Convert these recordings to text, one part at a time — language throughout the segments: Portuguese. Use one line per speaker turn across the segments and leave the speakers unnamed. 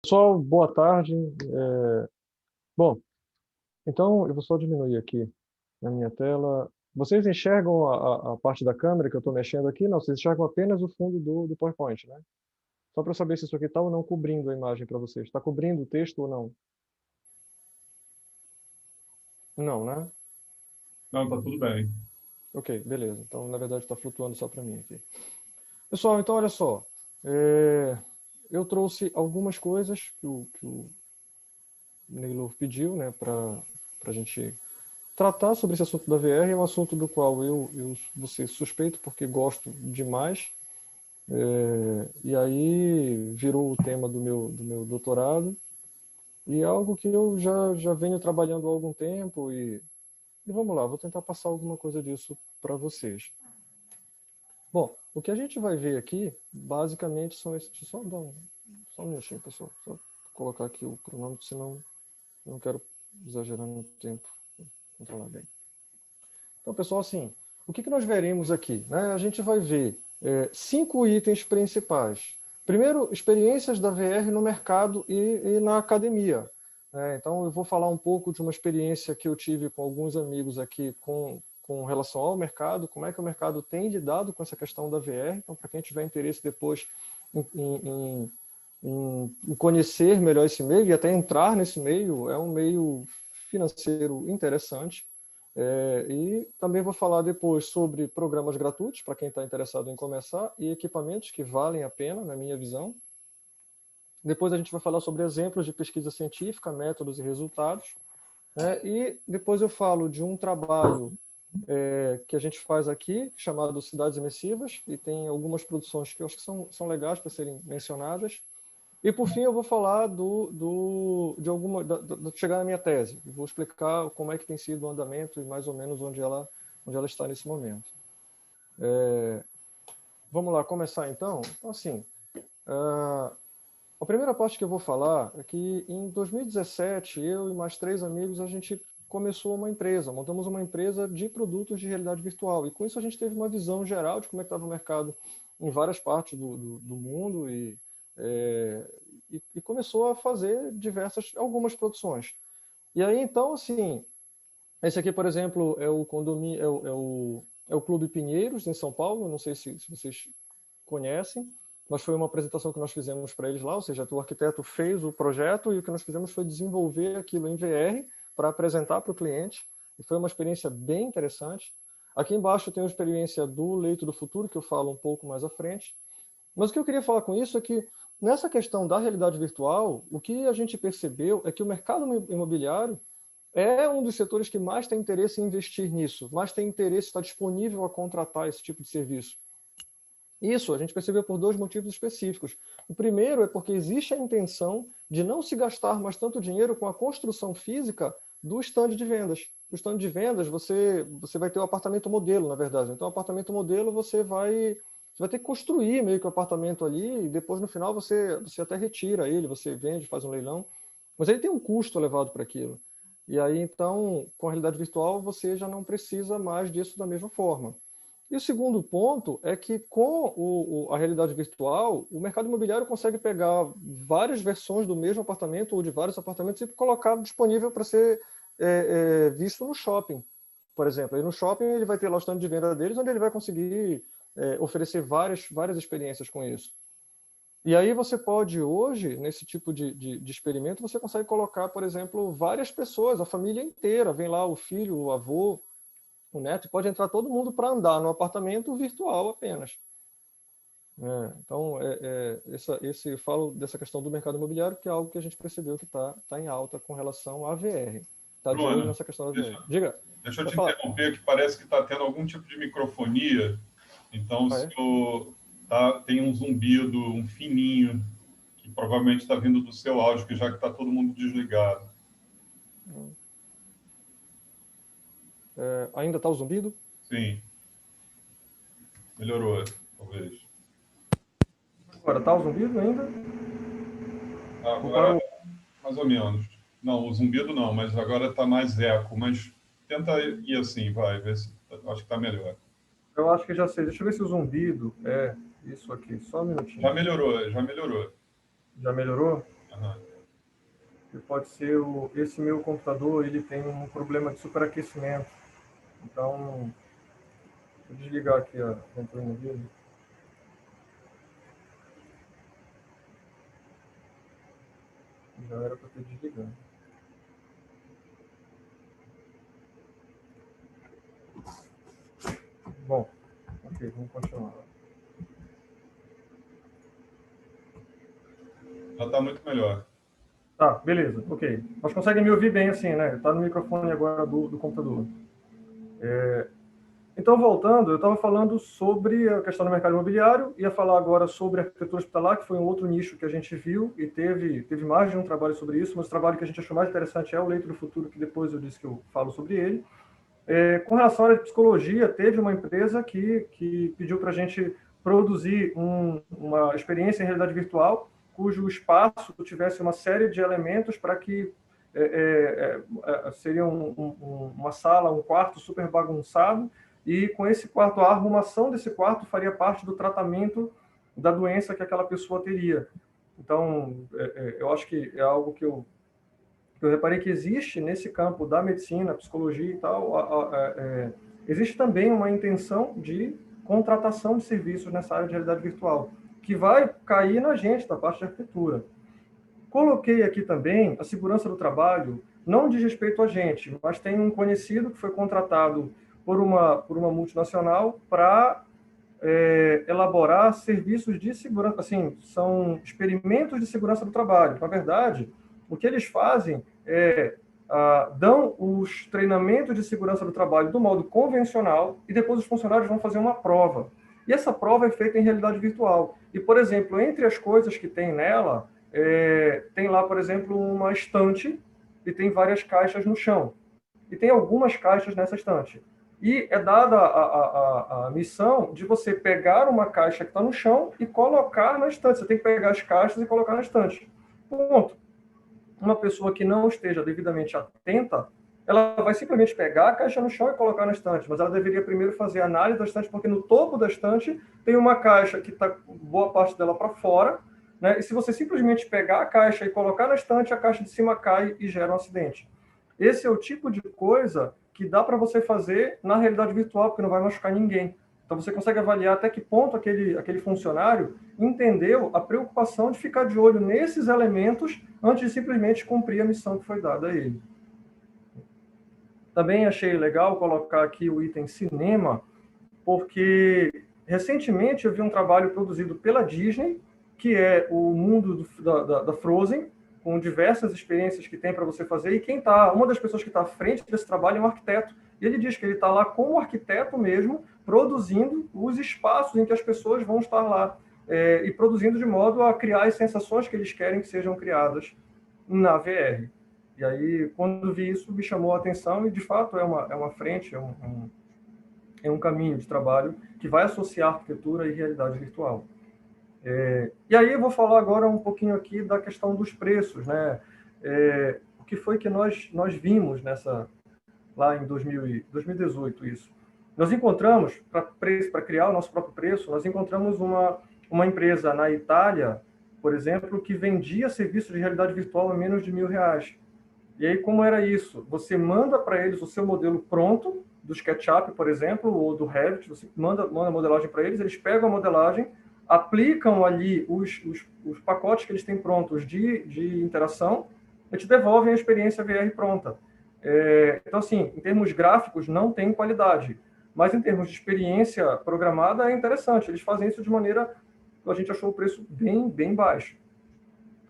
Pessoal, boa tarde. Bom, então eu vou só diminuir aqui na minha tela. Vocês enxergam a parte da câmera que eu estou mexendo aqui? Não, vocês enxergam apenas o fundo do PowerPoint, né? Só para saber se isso aqui está ou não cobrindo a imagem para vocês. Está cobrindo o texto ou não? Não, né?
Não, tá tudo bem.
Ok, beleza. Então, na verdade, está flutuando só para mim aqui. Pessoal, então olha só. Eu trouxe algumas coisas que o Neylor pediu, né, para a gente tratar sobre esse assunto da VR. É um assunto do qual eu vou ser suspeito porque gosto demais. E aí virou o tema do meu doutorado. E é algo que eu já venho trabalhando há algum tempo. E vamos lá, vou tentar passar alguma coisa disso para vocês. Bom, o que a gente vai ver aqui, basicamente, são esses... Deixa eu só um minutinho, pessoal. Só colocar aqui o cronômetro, senão eu não quero exagerar no tempo. Vou controlar bem. Então, pessoal, assim, o que nós veremos aqui? Né? A gente vai ver 5 itens principais. Primeiro, experiências da VR no mercado e na academia. Então, eu vou falar um pouco de uma experiência que eu tive com alguns amigos aqui com relação ao mercado, como é que o mercado tem lidado com essa questão da VR. Então, para quem tiver interesse depois em conhecer melhor esse meio e até entrar nesse meio, é um meio financeiro interessante. E também vou falar depois sobre programas gratuitos, para quem está interessado em começar, e equipamentos que valem a pena, na minha visão. Depois a gente vai falar sobre exemplos de pesquisa científica, métodos e resultados. E depois eu falo de um trabalho que a gente faz aqui, chamado Cidades Imersivas, e tem algumas produções que eu acho que são legais para serem mencionadas. E, por fim, eu vou falar de chegar na minha tese. Vou explicar como é que tem sido o andamento e mais ou menos onde ela está nesse momento. Vamos lá, começar então? Então, assim, a primeira parte que eu vou falar é que em 2017, eu e mais 3 amigos, a gente começou uma empresa, montamos uma empresa de produtos de realidade virtual. E com isso a gente teve uma visão geral de como é que estava o mercado em várias partes do mundo e começou a fazer algumas produções. E aí, então, assim, esse aqui, por exemplo, é o condomínio, é o Clube Pinheiros, em São Paulo, não sei se vocês conhecem, mas foi uma apresentação que nós fizemos para eles lá, ou seja, o arquiteto fez o projeto e o que nós fizemos foi desenvolver aquilo em VR para apresentar para o cliente, e foi uma experiência bem interessante. Aqui embaixo tem a experiência do Leito do Futuro, que eu falo um pouco mais à frente. Mas o que eu queria falar com isso é que, nessa questão da realidade virtual, o que a gente percebeu é que o mercado imobiliário é um dos setores que mais tem interesse em investir nisso, mais tem interesse, está disponível a contratar esse tipo de serviço. Isso a gente percebeu por 2 motivos específicos. O primeiro é porque existe a intenção de não se gastar mais tanto dinheiro com a construção física do stand de vendas. O stand de vendas, você vai ter o apartamento modelo, na verdade. Então, o apartamento modelo, você vai ter que construir meio que o apartamento ali, e depois, no final, você até retira ele, você vende, faz um leilão. Mas ele tem um custo elevado para aquilo. E aí, então, com a realidade virtual, você já não precisa mais disso da mesma forma. E o segundo ponto é que, com a realidade virtual, o mercado imobiliário consegue pegar várias versões do mesmo apartamento ou de vários apartamentos e colocar disponível para ser visto no shopping, por exemplo. E no shopping ele vai ter lá o stand de venda deles, onde ele vai conseguir oferecer várias experiências com isso. E aí você pode, hoje, nesse tipo de experimento, você consegue colocar, por exemplo, várias pessoas, a família inteira. Vem lá o filho, o avô, o neto, pode entrar todo mundo para andar no apartamento virtual apenas. Então, eu falo dessa questão do mercado imobiliário, que é algo que a gente percebeu que está em alta com relação à VR. Está de olho
Bruno,
nessa questão da VR. Diga.
deixa eu
Pode
te
falar.
interromper, que parece que está tendo algum tipo de microfonia. Então,
Ah, é?
tem um zumbido, um fininho, que provavelmente está vindo do seu áudio, que já que está todo mundo desligado.
Ainda está o zumbido?
Sim. Melhorou, talvez.
Agora, está o zumbido ainda?
Agora, mais ou menos. Não, o zumbido não, mas agora está mais eco. Mas tenta ir assim, vai, ver se... Acho que está melhor.
Eu acho que já sei. Deixa eu ver se o zumbido é isso aqui. Só um minutinho.
Já melhorou, já melhorou.
Já melhorou?
Aham.
Que pode ser esse meu computador, ele tem um problema de superaquecimento. Então, vou desligar aqui a ventoinha dele. Já era para ter desligado. Bom, ok, vamos continuar.
Já está muito melhor.
Tá, beleza, ok. Mas conseguem me ouvir bem assim, né? Está no microfone agora do computador. Então, voltando, eu estava falando sobre a questão do mercado imobiliário, ia falar agora sobre arquitetura hospitalar, que foi um outro nicho que a gente viu e teve mais de um trabalho sobre isso, mas o trabalho que a gente achou mais interessante é o Leito do Futuro, que depois eu disse que eu falo sobre ele. Com relação à área de psicologia, teve uma empresa que pediu para a gente produzir uma experiência em realidade virtual, cujo espaço tivesse uma série de elementos para que seria uma sala, um quarto super bagunçado, e com esse quarto, a arrumação desse quarto faria parte do tratamento da doença que aquela pessoa teria. Então, eu acho que é algo que eu reparei que existe nesse campo da medicina, psicologia e tal, existe também uma intenção de contratação de serviços nessa área de realidade virtual, que vai cair na gente, da parte de arquitetura. Coloquei aqui também a segurança do trabalho, não diz respeito a gente, mas tem um conhecido que foi contratado por uma multinacional para elaborar serviços de segurança, assim, são experimentos de segurança do trabalho. Na verdade, o que eles fazem dão os treinamentos de segurança do trabalho do modo convencional e depois os funcionários vão fazer uma prova. E essa prova é feita em realidade virtual. E, por exemplo, entre as coisas que tem nela, tem lá, por exemplo, uma estante e tem várias caixas no chão. E tem algumas caixas nessa estante. E é dada a missão de você pegar uma caixa que está no chão e colocar na estante. Você tem que pegar as caixas e colocar na estante. Ponto. Uma pessoa que não esteja devidamente atenta, ela vai simplesmente pegar a caixa no chão e colocar na estante, mas ela deveria primeiro fazer a análise da estante, porque no topo da estante tem uma caixa que está boa parte dela para fora, né? E se você simplesmente pegar a caixa e colocar na estante, a caixa de cima cai e gera um acidente. Esse é o tipo de coisa que dá para você fazer na realidade virtual, porque não vai machucar ninguém. Então, você consegue avaliar até que ponto aquele funcionário entendeu a preocupação de ficar de olho nesses elementos antes de simplesmente cumprir a missão que foi dada a ele. Também achei legal colocar aqui o item cinema, porque recentemente eu vi um trabalho produzido pela Disney, que é o mundo da Frozen, com diversas experiências que tem para você fazer, e uma das pessoas que está à frente desse trabalho é um arquiteto. E ele diz que ele está lá como arquiteto mesmo, produzindo os espaços em que as pessoas vão estar lá, e produzindo de modo a criar as sensações que eles querem que sejam criadas na VR. E aí, quando vi isso, me chamou a atenção, e de fato é uma frente, é um caminho de trabalho que vai associar arquitetura e realidade virtual. E aí eu vou falar agora um pouquinho aqui da questão dos preços, né? O que foi que nós vimos lá em 2018 isso. Nós encontramos, para criar o nosso próprio preço, nós encontramos uma empresa na Itália, por exemplo, que vendia serviços de realidade virtual a menos de R$1.000. E aí, como era isso? Você manda para eles o seu modelo pronto, do SketchUp, por exemplo, ou do Revit, você manda a modelagem para eles, eles pegam a modelagem, aplicam ali os pacotes que eles têm prontos de interação e te devolvem a experiência VR pronta. Então, assim, em termos gráficos, não tem qualidade, mas em termos de experiência programada, é interessante. Eles fazem isso de maneira que a gente achou o preço bem, bem baixo.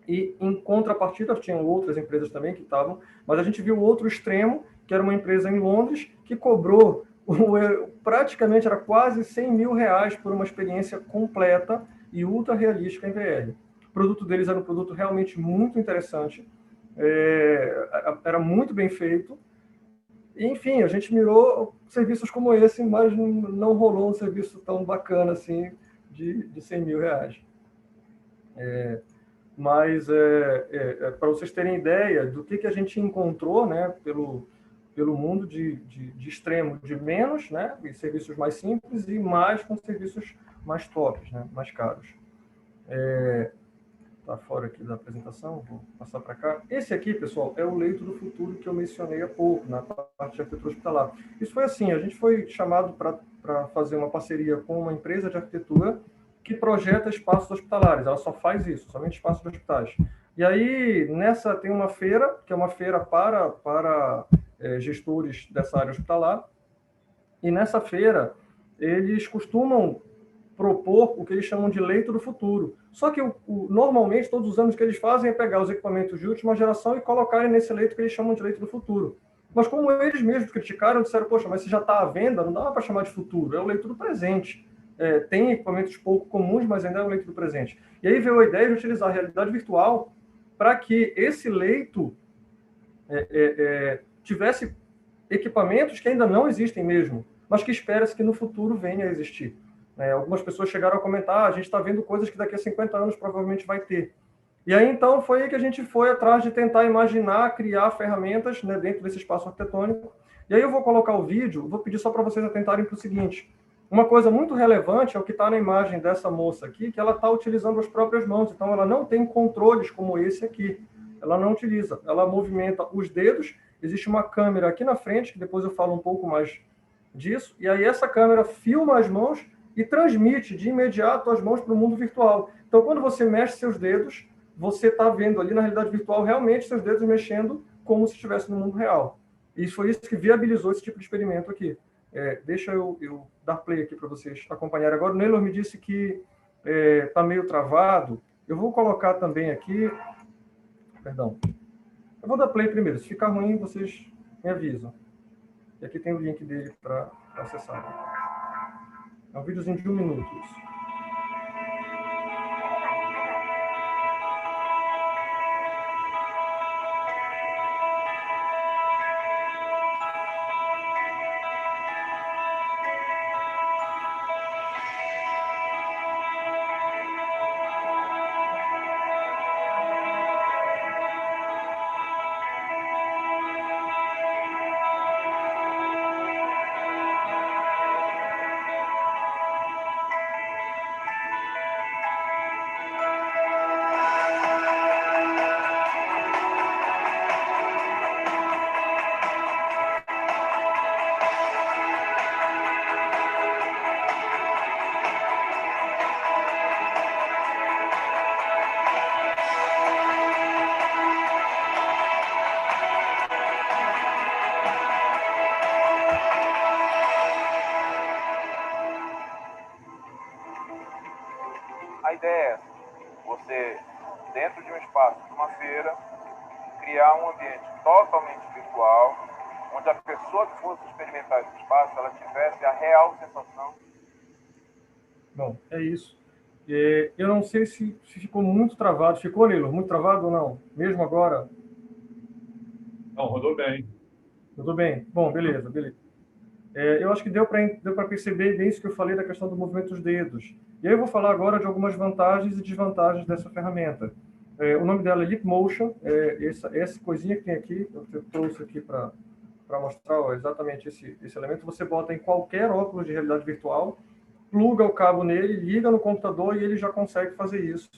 E, em contrapartida, tinham outras empresas também que estavam, mas a gente viu o outro extremo, que era uma empresa em Londres, que cobrou, praticamente era quase R$100.000 por uma experiência completa e ultra realística em VR. O produto deles era um produto realmente muito interessante, era muito bem feito. E, enfim, a gente mirou serviços como esse, mas não rolou um serviço tão bacana assim de R$100.000. Mas, para vocês terem ideia do que a gente encontrou, né, pelo mundo de extremo, de menos, né, e serviços mais simples, e mais com serviços mais tops, né, mais caros. está fora aqui da apresentação, vou passar para cá. Esse aqui, pessoal, é o leito do futuro que eu mencionei há pouco, na parte de arquitetura hospitalar. Isso foi assim, a gente foi chamado para fazer uma parceria com uma empresa de arquitetura que projeta espaços hospitalares. Ela só faz isso, somente espaços de hospitais. E aí, nessa tem uma feira, que é uma feira para gestores dessa área hospitalar, e nessa feira eles costumam propor o que eles chamam de leito do futuro. Só que, normalmente, todos os anos o que eles fazem é pegar os equipamentos de última geração e colocarem nesse leito que eles chamam de leito do futuro. Mas como eles mesmos criticaram, disseram, poxa, mas se já está à venda, não dá para chamar de futuro, é o leito do presente. Tem equipamentos pouco comuns, mas ainda é o leito do presente. E aí veio a ideia de utilizar a realidade virtual para que esse leito tivesse equipamentos que ainda não existem mesmo, mas que espera-se que no futuro venha a existir. Algumas pessoas chegaram a comentar, a gente está vendo coisas que daqui a 50 anos provavelmente vai ter. E aí, então, foi aí que a gente foi atrás de tentar imaginar, criar ferramentas, né, dentro desse espaço arquitetônico. E aí eu vou colocar o vídeo, vou pedir só para vocês atentarem para o seguinte. Uma coisa muito relevante é o que está na imagem dessa moça aqui, que ela está utilizando as próprias mãos. Então, ela não tem controles como esse aqui. Ela não utiliza. Ela movimenta os dedos. Existe uma câmera aqui na frente, que depois eu falo um pouco mais disso. E aí essa câmera filma as mãos e transmite de imediato as mãos para o mundo virtual. Então, quando você mexe seus dedos, você está vendo ali na realidade virtual realmente seus dedos mexendo como se estivesse no mundo real. E foi isso que viabilizou esse tipo de experimento aqui. Deixa eu dar play aqui para vocês acompanharem. Agora, o Neylor me disse que está meio travado. Eu vou colocar também aqui... Perdão. Eu vou dar play primeiro. Se ficar ruim, vocês me avisam. E aqui tem o link dele para acessar. É um videozinho de 1 minuto. Isso.
A ideia é essa, você, dentro de um espaço, de uma feira, criar um ambiente totalmente virtual, onde a pessoa que fosse experimentar esse espaço, ela tivesse a real sensação.
Bom, é isso. Eu não sei se ficou muito travado. Ficou, Nilo? Muito travado ou não? Mesmo agora?
Não, rodou bem.
Tudo bem? Bom, beleza. Eu acho que deu para perceber bem isso que eu falei da questão do movimento dos dedos. E aí eu vou falar agora de algumas vantagens e desvantagens dessa ferramenta. O nome dela é Leapmotion. Essa coisinha que tem aqui, eu trouxe aqui para mostrar exatamente esse elemento. Você bota em qualquer óculos de realidade virtual, pluga o cabo nele, liga no computador e ele já consegue fazer isso.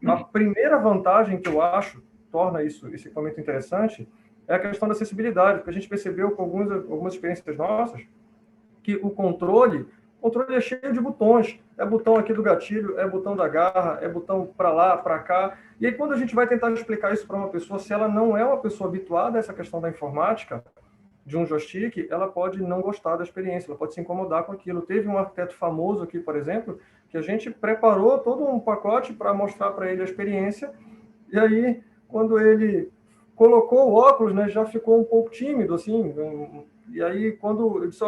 A primeira vantagem que eu acho torna esse equipamento interessante é a questão da acessibilidade, porque a gente percebeu com algumas experiências nossas que o controle é cheio de botões. É botão aqui do gatilho, é botão da garra, é botão para lá, para cá. E aí, quando a gente vai tentar explicar isso para uma pessoa, se ela não é uma pessoa habituada a essa questão da informática, de um joystick, ela pode não gostar da experiência, ela pode se incomodar com aquilo. Teve um arquiteto famoso aqui, por exemplo, que a gente preparou todo um pacote para mostrar para ele a experiência, e aí, quando ele colocou o óculos, né, já ficou um pouco tímido, assim, e aí, quando eu disse,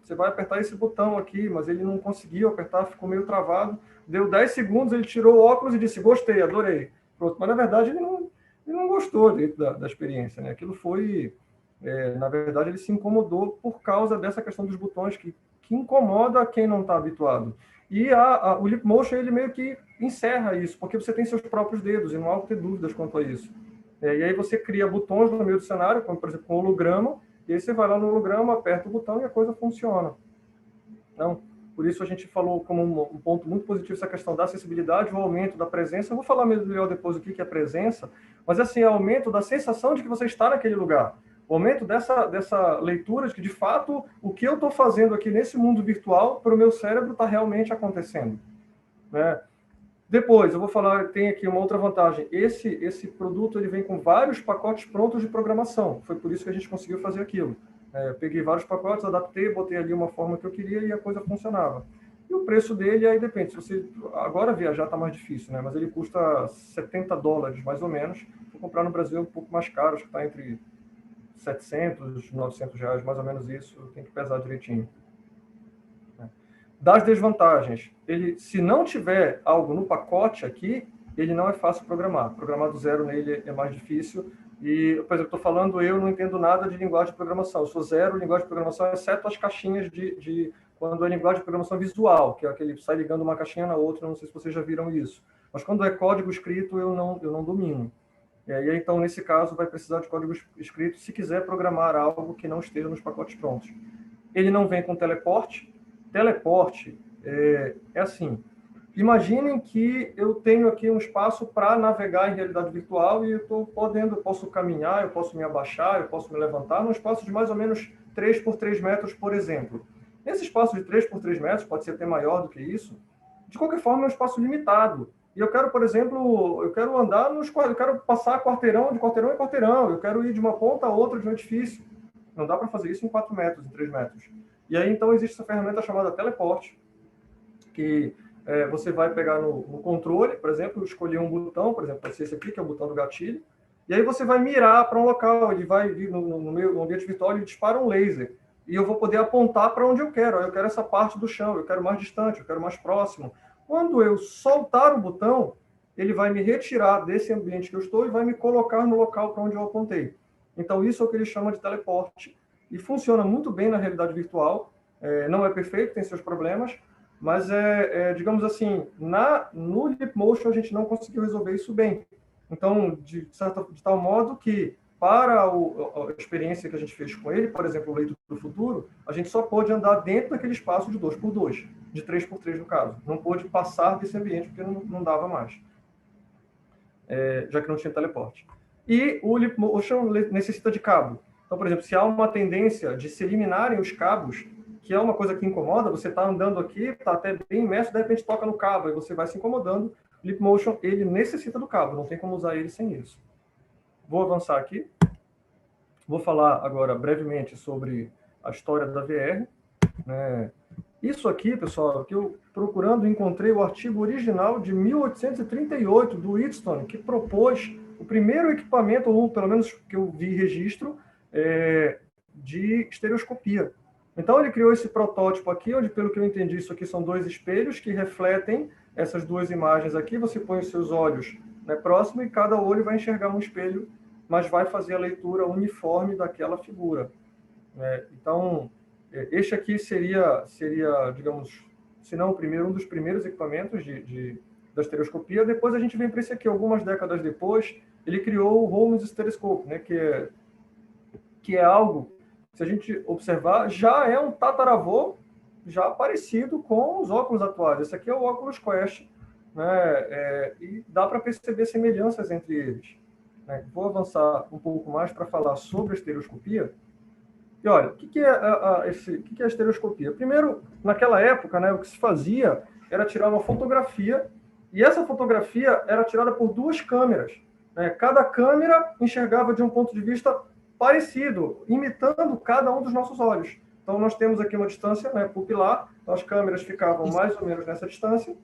você vai apertar esse botão aqui, mas ele não conseguiu apertar, ficou meio travado, deu 10 segundos, ele tirou o óculos e disse, gostei, adorei. Pronto, mas, na verdade, ele não gostou da experiência, né? Aquilo foi... na verdade, ele se incomodou por causa dessa questão dos botões que incomoda quem não está habituado. E o Leapmotion, ele meio que encerra isso, porque você tem seus próprios dedos e não há que ter dúvidas quanto a isso. E aí você cria botões no meio do cenário, como, por exemplo, com holograma, e aí você vai lá no holograma, aperta o botão e a coisa funciona. Então, Por isso a gente falou como um ponto muito positivo essa questão da acessibilidade, o aumento da presença. Eu vou falar melhor depois o que é presença, mas assim, é o aumento da sensação de que você está naquele lugar. O aumento dessa leitura de que, de fato, o que eu estou fazendo aqui nesse mundo virtual, para o meu cérebro, está realmente acontecendo. Né? Depois, eu vou falar, tem aqui uma outra vantagem. Esse produto ele vem com vários pacotes prontos de programação. Foi por isso que a gente conseguiu fazer aquilo. Eu peguei vários pacotes, adaptei, botei ali uma forma que eu queria e a coisa funcionava. E o preço dele aí depende. Se você agora viajar está mais difícil, né? Mas ele custa $70 mais ou menos. Vou comprar no Brasil um pouco mais caro, acho que está entre R$700, R$900, mais ou menos isso. Tem que pesar direitinho. Das desvantagens, ele, se não tiver algo no pacote aqui, ele não é fácil programar. Programar do zero nele é mais difícil. E, por exemplo, estou falando, eu não entendo nada de linguagem de programação. Eu sou zero linguagem de programação, exceto as caixinhas quando é linguagem de programação visual, que é aquele que sai ligando uma caixinha na outra. Não sei se vocês já viram isso. Mas quando é código escrito, eu não domino. E aí, então, nesse caso, vai precisar de código escrito se quiser programar algo que não esteja nos pacotes prontos. Ele não vem com teleporte. Teleporte é assim, imaginem que eu tenho aqui um espaço para navegar em realidade virtual e eu posso caminhar, eu posso me abaixar, eu posso me levantar num espaço de mais ou menos 3 por 3 metros, por exemplo. Esse espaço de 3 por 3 metros, pode ser até maior do que isso, de qualquer forma é um espaço limitado. E eu quero, por exemplo, eu quero passar quarteirão em quarteirão, eu quero ir de uma ponta a outra de um edifício. Não dá para fazer isso em 4 metros, em 3 metros. E aí, então, existe essa ferramenta chamada teleporte, que você vai pegar no controle, por exemplo, escolher um botão, por exemplo, pode ser esse aqui, que é o botão do gatilho, e aí você vai mirar para um local, ele vai vir no ambiente virtual, ele dispara um laser, e eu vou poder apontar para onde eu quero. Eu quero essa parte do chão, eu quero mais distante, eu quero mais próximo. Quando eu soltar o botão, ele vai me retirar desse ambiente que eu estou e vai me colocar no local para onde eu apontei. Então, isso é o que ele chama de teleporte. E funciona muito bem na realidade virtual. Não é perfeito, tem seus problemas, mas, digamos assim, no Leapmotion a gente não conseguiu resolver isso bem. Então, de tal modo que, para a experiência que a gente fez com ele, por exemplo, o Leito do Futuro, a gente só pôde andar dentro daquele espaço de 2x2, de 3x3 no caso. Não pôde passar desse ambiente porque não dava mais, já que não tinha teleporte. E o Leapmotion necessita de cabo. Então, por exemplo, se há uma tendência de se eliminarem os cabos, que é uma coisa que incomoda, você está andando aqui, está até bem imerso, de repente toca no cabo, e você vai se incomodando. O Leapmotion, ele necessita do cabo, não tem como usar ele sem isso. Vou avançar aqui. Vou falar agora brevemente sobre a história da VR. Isso aqui, pessoal, que eu procurando encontrei o artigo original de 1838 do Wheatstone, que propôs o primeiro equipamento, ou pelo menos que eu vi registro, de estereoscopia. Então, ele criou esse protótipo aqui, onde, pelo que eu entendi, isso aqui são 2 espelhos que refletem essas 2 imagens aqui. Você põe os seus olhos próximo e cada olho vai enxergar um espelho, mas vai fazer a leitura uniforme daquela figura. Então, este aqui seria, digamos, se não o primeiro, um dos primeiros equipamentos da estereoscopia. Depois a gente vem para esse aqui, algumas décadas depois, ele criou o Holmes Stereoscope, que é algo, se a gente observar, já é um tataravô já parecido com os óculos atuais. Esse aqui é o Oculus Quest, e dá para perceber semelhanças entre eles. Vou avançar um pouco mais para falar sobre a estereoscopia. E olha, o que é a estereoscopia? Primeiro, naquela época, o que se fazia era tirar uma fotografia, e essa fotografia era tirada por 2 câmeras. Cada câmera enxergava de um ponto de vista parecido, imitando cada um dos nossos olhos. Então, nós temos aqui uma distância pupilar, então as câmeras ficavam mais ou menos nessa distância,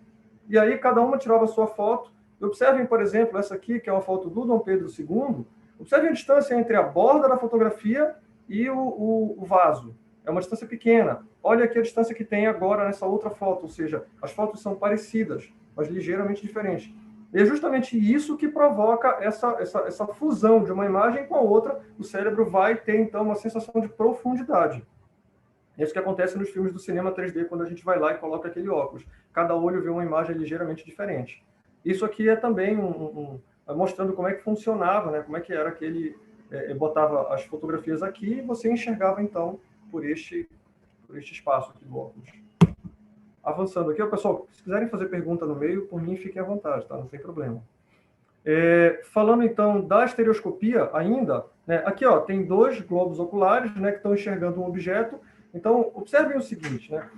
e aí cada uma tirava a sua foto. Observem, por exemplo, essa aqui, que é uma foto do Dom Pedro II. Observem a distância entre a borda da fotografia e o vaso. É uma distância pequena. Olha aqui a distância que tem agora nessa outra foto, ou seja, as fotos são parecidas, mas ligeiramente diferentes. E é justamente isso que provoca essa fusão de uma imagem com a outra. O cérebro vai ter, então, uma sensação de profundidade. É isso que acontece nos filmes do cinema 3D, quando a gente vai lá e coloca aquele óculos. Cada olho vê uma imagem ligeiramente diferente. Isso aqui é também mostrando como é que funcionava, como é que era que ele botava as fotografias aqui e você enxergava, então, por este espaço aqui do óculos. avançando aqui, pessoal, se quiserem fazer pergunta no meio, por mim, fiquem à vontade, tá? Não tem problema. Falando, então, da estereoscopia ainda, né, aqui, ó, tem 2 globos oculares, né, que estão enxergando um objeto. Então, observem o seguinte, né?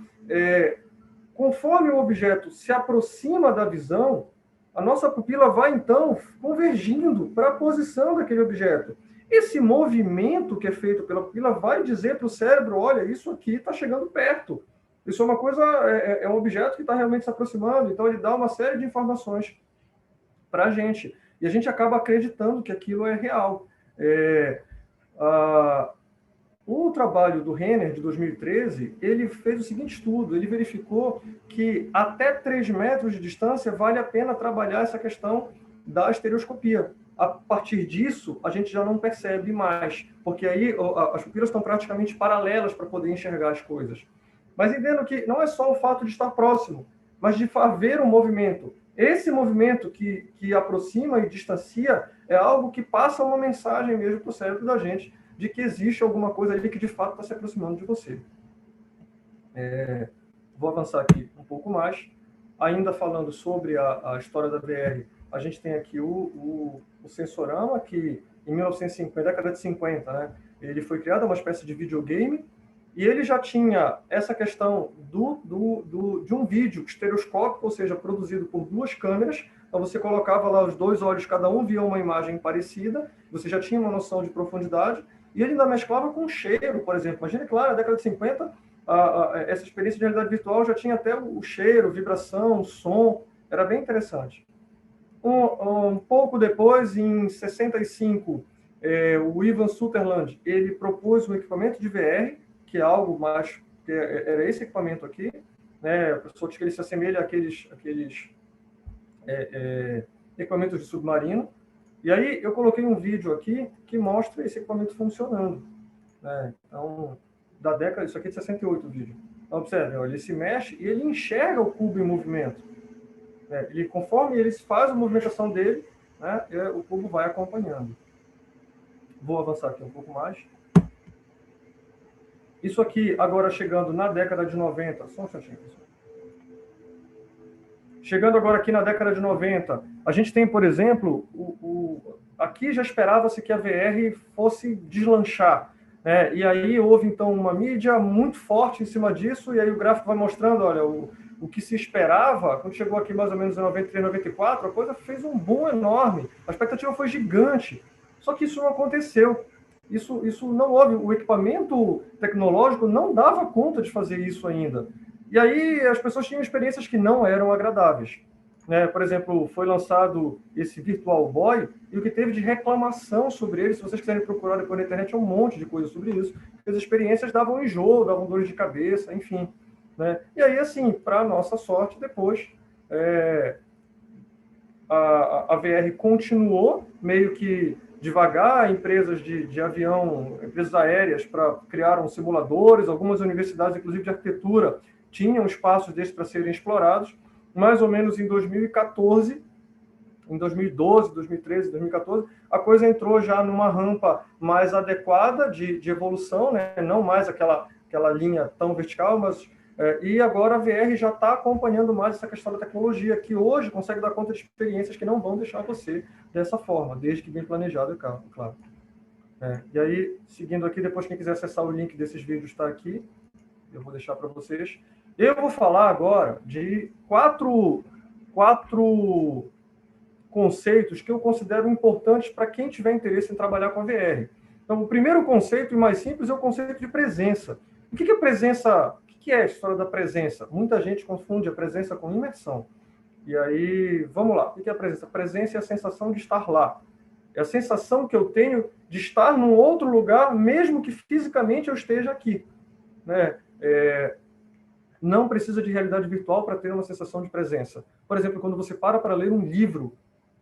Conforme o objeto se aproxima da visão, a nossa pupila vai, então, convergindo para a posição daquele objeto. Esse movimento que é feito pela pupila vai dizer para o cérebro, olha, isso aqui está chegando perto. Isso é uma coisa, é um objeto que está realmente se aproximando. Então, ele dá uma série de informações para a gente. E a gente acaba acreditando que aquilo é real. O trabalho do Renner, de 2013, ele fez o seguinte estudo, ele verificou que até 3 metros de distância vale a pena trabalhar essa questão da estereoscopia. A partir disso, a gente já não percebe mais, porque aí as pupilas estão praticamente paralelas para poder enxergar as coisas. Mas entendo que não é só o fato de estar próximo, mas de haver um movimento. Esse movimento que aproxima e distancia é algo que passa uma mensagem mesmo para o cérebro da gente, de que existe alguma coisa ali que de fato está se aproximando de você. Vou avançar aqui um pouco mais. Ainda falando sobre a história da VR, a gente tem aqui o Sensorama, que em 1950, década de 50, né, ele foi criado, uma espécie de videogame, e ele já tinha essa questão de um vídeo estereoscópico, ou seja, produzido por 2 câmeras. Então você colocava lá os 2 olhos, cada um via uma imagem parecida, você já tinha uma noção de profundidade, e ele ainda mesclava com cheiro, por exemplo. Imagina que lá na década de 50, essa experiência de realidade virtual já tinha até o cheiro, vibração, som, era bem interessante. Um pouco depois, em 65, o Ivan Sutherland, ele propôs um equipamento de VR, que é algo mais, que era esse equipamento aqui, né? A pessoa diz que ele se assemelha àqueles equipamentos de submarino. E aí eu coloquei um vídeo aqui que mostra esse equipamento funcionando, né? Então, da década, isso aqui é de 68 o vídeo. Então, observe, ele se mexe e ele enxerga o cubo em movimento. Conforme ele faz a movimentação dele, né, o cubo vai acompanhando. Vou avançar aqui um pouco mais. Isso aqui, agora chegando na década de 90, só um instantinho. Chegando agora aqui na década de 90, a gente tem, por exemplo, aqui já esperava-se que a VR fosse deslanchar, né? E aí houve, então, uma mídia muito forte em cima disso, e aí o gráfico vai mostrando, olha, o que se esperava, quando chegou aqui mais ou menos em 93, 94, a coisa fez um boom enorme, a expectativa foi gigante, só que isso não aconteceu. Isso não houve, o equipamento tecnológico não dava conta de fazer isso ainda. E aí as pessoas tinham experiências que não eram agradáveis. Né? Por exemplo, foi lançado esse Virtual Boy, e o que teve de reclamação sobre ele, se vocês quiserem procurar depois na internet, é um monte de coisa sobre isso. As experiências davam enjoo, davam dores de cabeça, enfim. Né? E aí, assim, para nossa sorte, depois a VR continuou meio que devagar, empresas de avião, empresas aéreas criaram simuladores, algumas universidades, inclusive de arquitetura, tinham espaços desses para serem explorados. Mais ou menos em 2014, em 2012, 2013, 2014, a coisa entrou já numa rampa mais adequada de evolução, né? Não mais aquela linha tão vertical, mas e agora a VR já está acompanhando mais essa questão da tecnologia, que hoje consegue dar conta de experiências que não vão deixar você dessa forma, desde que bem planejado, é claro. E aí, seguindo aqui, depois quem quiser acessar o link desses vídeos está aqui, eu vou deixar para vocês. Eu vou falar agora de quatro conceitos que eu considero importantes para quem tiver interesse em trabalhar com a VR. Então, o primeiro conceito, e mais simples, é o conceito de presença. O que é presença? O que é a história da presença? Muita gente confunde a presença com imersão. E aí, vamos lá. O que é a presença? A presença é a sensação de estar lá. É a sensação que eu tenho de estar num outro lugar, mesmo que fisicamente eu esteja aqui. Né? Não precisa de realidade virtual para ter uma sensação de presença. Por exemplo, quando você para ler um livro,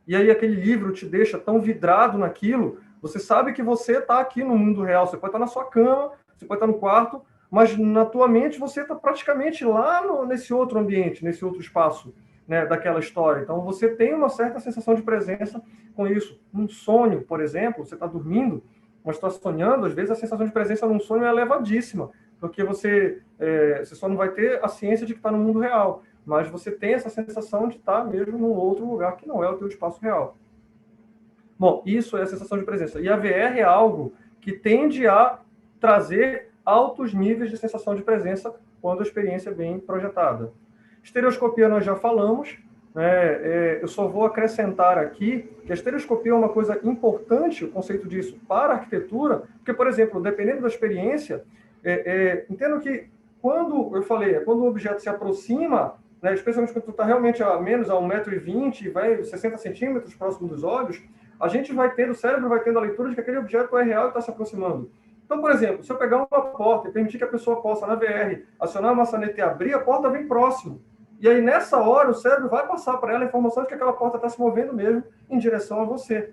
e aí aquele livro te deixa tão vidrado naquilo, você sabe que você está aqui no mundo real. Você pode estar na sua cama, você pode estar no quarto, mas na tua mente você está praticamente lá nesse outro ambiente, nesse outro espaço, né, daquela história. Então você tem uma certa sensação de presença com isso. Um sonho, por exemplo, você está dormindo, mas está sonhando, às vezes a sensação de presença num sonho é elevadíssima, porque você só não vai ter a ciência de que está no mundo real, mas você tem essa sensação de estar mesmo num outro lugar que não é o teu espaço real. Bom, isso é a sensação de presença. E a VR é algo que tende a trazer altos níveis de sensação de presença quando a experiência é bem projetada. Estereoscopia nós já falamos, né? Eu só vou acrescentar aqui que a estereoscopia é uma coisa importante, o conceito disso, para a arquitetura, porque, por exemplo, dependendo da experiência, entendo que quando eu falei, quando o objeto se aproxima, né, especialmente quando tu está realmente a menos a 1,20 m e vai 60 centímetros próximo dos olhos, a gente vai tendo, o cérebro vai tendo a leitura de que aquele objeto é real e está se aproximando. Então, por exemplo, se eu pegar uma porta e permitir que a pessoa possa, na VR, acionar a maçaneta e abrir, a porta vem próximo. E aí, nessa hora, o cérebro vai passar para ela a informação de que aquela porta está se movendo mesmo em direção a você.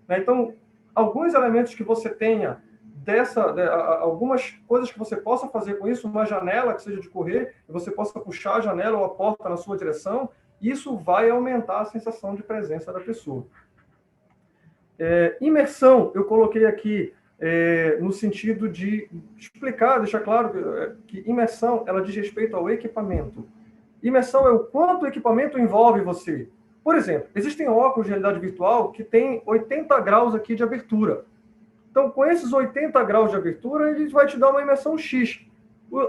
Então, alguns elementos que você tenha algumas coisas que você possa fazer com isso, uma janela que seja de correr, e você possa puxar a janela ou a porta na sua direção, isso vai aumentar a sensação de presença da pessoa. Imersão, eu coloquei aqui no sentido de explicar, deixar claro que imersão, ela diz respeito ao equipamento. Imersão é o quanto o equipamento envolve você. Por exemplo, existem óculos de realidade virtual que tem 80 graus aqui de abertura. Então, com esses 80 graus de abertura, ele vai te dar uma imersão X.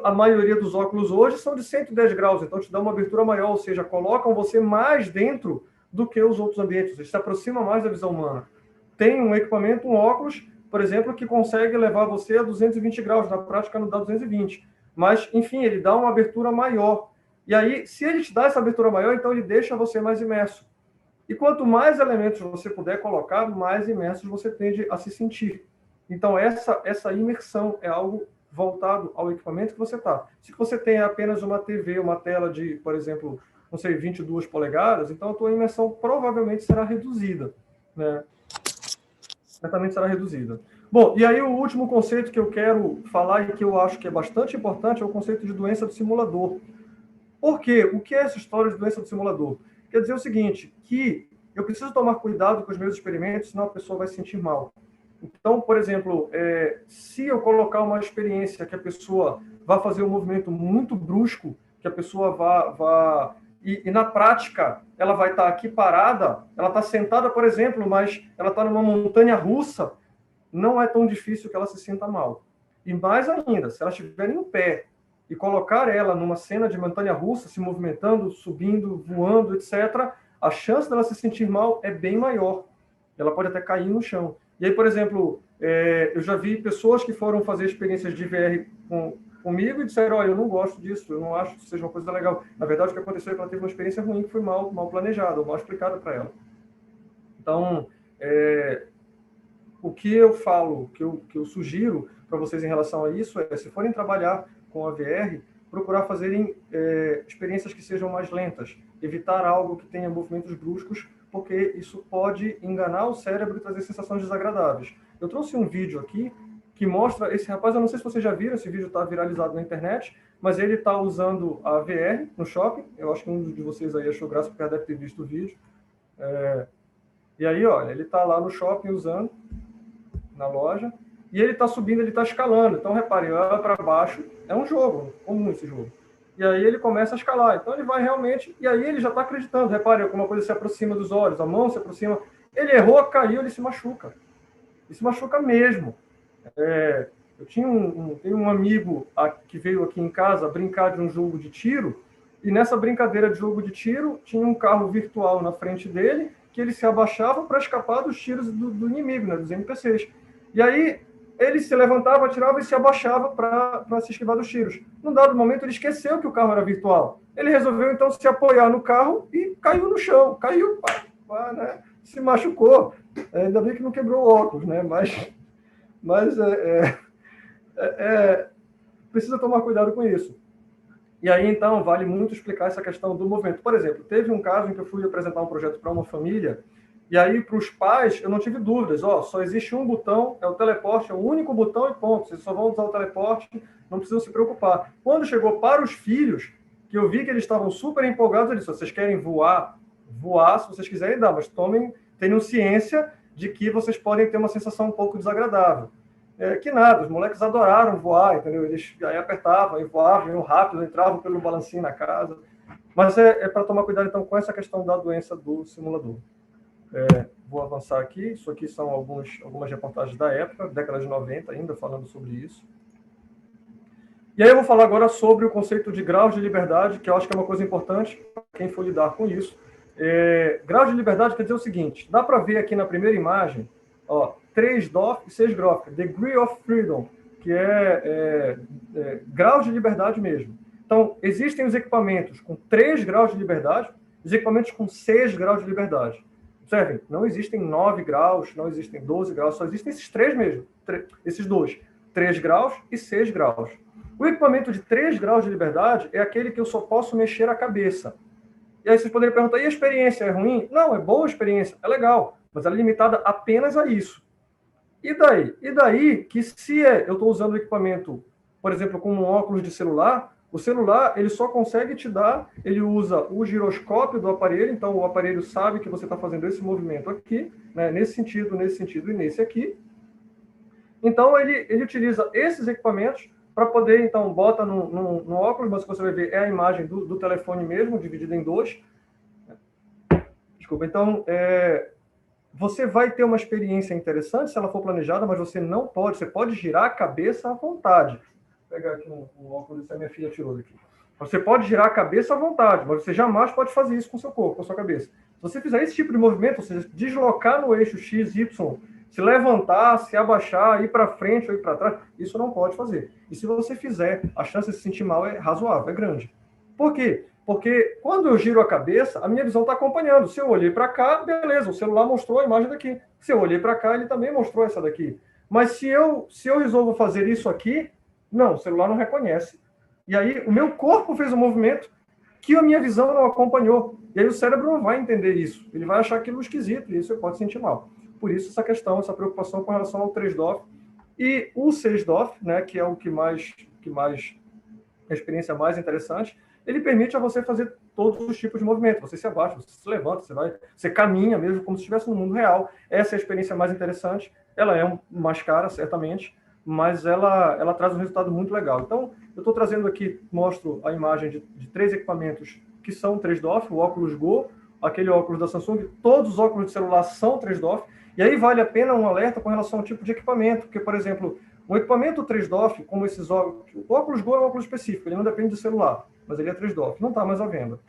A maioria dos óculos hoje são de 110 graus, então te dá uma abertura maior, ou seja, colocam você mais dentro do que os outros ambientes, você se aproxima mais da visão humana. Tem um equipamento, um óculos, por exemplo, que consegue levar você a 220 graus, na prática não dá 220. Mas, enfim, ele dá uma abertura maior. E aí, se ele te dá essa abertura maior, então ele deixa você mais imerso. E quanto mais elementos você puder colocar, mais imersos você tende a se sentir. Então, essa imersão é algo voltado ao equipamento que você está. Se você tem apenas uma TV, uma tela de, por exemplo, não sei, 22 polegadas, então a tua imersão provavelmente será reduzida, né? Certamente será reduzida. Bom, e aí o último conceito que eu quero falar e que eu acho que é bastante importante é o conceito de doença do simulador. Por quê? O que é essa história de doença do simulador? Quer dizer o seguinte, que eu preciso tomar cuidado com os meus experimentos, senão a pessoa vai se sentir mal. Então, por exemplo, se eu colocar uma experiência que a pessoa vai fazer um movimento muito brusco, que a pessoa vá e na prática ela vai estar aqui parada, ela está sentada, por exemplo, mas ela está numa montanha russa, não é tão difícil que ela se sinta mal. E mais ainda, se ela estiver em pé e colocar ela numa cena de montanha russa, se movimentando, subindo, voando, etc., a chance dela se sentir mal é bem maior. Ela pode até cair no chão. E aí, por exemplo, eu já vi pessoas que foram fazer experiências de VR comigo e disseram, olha, eu não gosto disso, eu não acho que seja uma coisa legal. Na verdade, o que aconteceu é que ela teve uma experiência ruim, que foi mal planejada, mal explicada para ela. Então, o que eu falo, que eu sugiro para vocês em relação a isso se forem trabalhar com a VR, procurar fazerem experiências que sejam mais lentas, evitar algo que tenha movimentos bruscos, porque isso pode enganar o cérebro e trazer sensações desagradáveis. Eu trouxe um vídeo aqui que mostra esse rapaz, eu não sei se vocês já viram, esse vídeo está viralizado na internet, mas ele está usando a VR no shopping, eu acho que um de vocês aí achou graça, porque já deve ter visto o vídeo. E aí, olha, ele está lá no shopping usando, na loja, e ele está subindo, ele está escalando. Então, repare, olha para baixo, é um jogo, comum esse jogo. E aí ele começa a escalar. Então ele vai realmente, e aí ele já está acreditando. Repare, alguma coisa se aproxima dos olhos, a mão se aproxima. Ele errou, caiu, ele se machuca. Ele se machuca mesmo. Eu tinha tenho um amigo que veio aqui em casa brincar de um jogo de tiro, e nessa brincadeira de jogo de tiro, tinha um carro virtual na frente dele, que ele se abaixava para escapar dos tiros do inimigo, né, dos NPCs. E aí ele se levantava, atirava e se abaixava para se esquivar dos tiros. Num dado momento, ele esqueceu que o carro era virtual. Ele resolveu, então, se apoiar no carro e caiu no chão. Caiu, né? Se machucou. Ainda bem que não quebrou o óculos, né? Mas precisa tomar cuidado com isso. E aí, então, vale muito explicar essa questão do movimento. Por exemplo, teve um caso em que eu fui apresentar um projeto para uma família. E aí, para os pais, eu não tive dúvidas. Só existe um botão, é o teleporte, é o único botão e ponto. Vocês só vão usar o teleporte, não precisam se preocupar. Quando chegou para os filhos, que eu vi que eles estavam super empolgados, eu disse, vocês querem voar, se vocês quiserem dar, mas tenham ciência de que vocês podem ter uma sensação um pouco desagradável. que nada, os moleques adoraram voar, entendeu? Eles aí apertavam e voavam, iam rápido, entravam pelo balancinho na casa. Mas é para tomar cuidado, então, com essa questão da doença do simulador. Vou avançar aqui. Isso aqui são algumas reportagens da época, década de 90 ainda, falando sobre isso. E aí eu vou falar agora sobre o conceito de graus de liberdade, que eu acho que é uma coisa importante para quem for lidar com isso. Grau de liberdade quer dizer o seguinte, dá para ver aqui na primeira imagem, 3 DOF e 6 GROF, Degree of Freedom, que é grau de liberdade mesmo. Então, existem os equipamentos com 3 graus de liberdade, os equipamentos com 6 graus de liberdade. Observem, não existem 9 graus, não existem 12 graus, só existem esses 3 mesmo, esses dois, 3 graus e 6 graus. O equipamento de 3 graus de liberdade é aquele que eu só posso mexer a cabeça. E aí vocês poderiam perguntar, e a experiência é ruim? Não, é boa a experiência, é legal, mas ela é limitada apenas a isso. E daí? E daí que se eu estou usando o equipamento, por exemplo, como um óculos de celular, o celular ele só consegue te dar, ele usa o giroscópio do aparelho, então o aparelho sabe que você está fazendo esse movimento aqui, né, nesse sentido e nesse aqui. Então ele utiliza esses equipamentos para poder, então, bota no óculos, mas o que você vai ver é a imagem do telefone mesmo, dividida em 2. Desculpa, então, você vai ter uma experiência interessante se ela for planejada, mas você não pode, você pode girar a cabeça à vontade. Vou pegar aqui um óculos que a minha filha tirou daqui. Você pode girar a cabeça à vontade, mas você jamais pode fazer isso com o seu corpo, com a sua cabeça. Se você fizer esse tipo de movimento, ou seja, deslocar no eixo X, Y, se levantar, se abaixar, ir para frente ou ir para trás, isso não pode fazer. E se você fizer, a chance de se sentir mal é razoável, é grande. Por quê? Porque quando eu giro a cabeça, a minha visão está acompanhando. Se eu olhei para cá, beleza, o celular mostrou a imagem daqui. Se eu olhei para cá, ele também mostrou essa daqui. Mas se eu resolvo fazer isso aqui, não, o celular não reconhece. E aí o meu corpo fez um movimento que a minha visão não acompanhou. E aí o cérebro não vai entender isso. Ele vai achar aquilo esquisito e isso pode sentir mal. Por isso essa questão, essa preocupação com relação ao 3DOF. E o 6DOF, né, que é o que mais a experiência mais interessante, ele permite a você fazer todos os tipos de movimento. Você se abaixa, você se levanta, você caminha mesmo como se estivesse no mundo real. Essa é a experiência mais interessante. Ela é mais cara, certamente, mas ela traz um resultado muito legal. Então, eu estou trazendo aqui, mostro a imagem de 3 equipamentos que são 3DOF, o óculos Go, aquele óculos da Samsung, todos os óculos de celular são 3DOF, e aí vale a pena um alerta com relação ao tipo de equipamento, porque, por exemplo, um equipamento 3DOF, como esses óculos, o óculos Go é um óculos específico, ele não depende do celular, mas ele é 3DOF, não está mais à venda.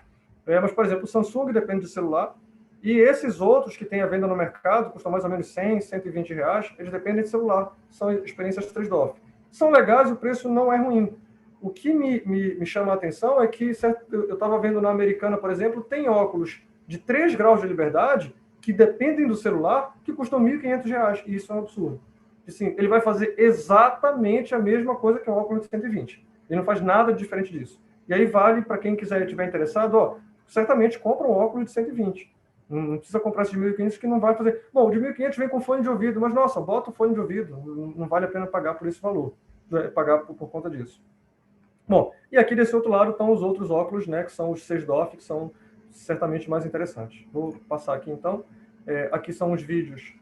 Mas, por exemplo, o Samsung depende do celular, e esses outros que tem à venda no mercado, custam mais ou menos 100, 120 reais, eles dependem de celular, são experiências 3DOF. São legais e o preço não é ruim. O que me chama a atenção é que eu estava vendo na Americana, por exemplo, tem óculos de 3 graus de liberdade que dependem do celular, que custam R$ 1.500, e isso é um absurdo. Assim, ele vai fazer exatamente a mesma coisa que um óculos de 120. Ele não faz nada diferente disso. E aí vale, para quem estiver interessado, certamente compra um óculos de 120. Não precisa comprar esse de 1.500 que não vai fazer... Bom, o de 1.500 vem com fone de ouvido, mas, nossa, bota o fone de ouvido. Não vale a pena pagar por esse valor, pagar por conta disso. Bom, e aqui desse outro lado estão os outros óculos, né, que são os 6DOF, que são certamente mais interessantes. Vou passar aqui, então. Aqui são os vídeos,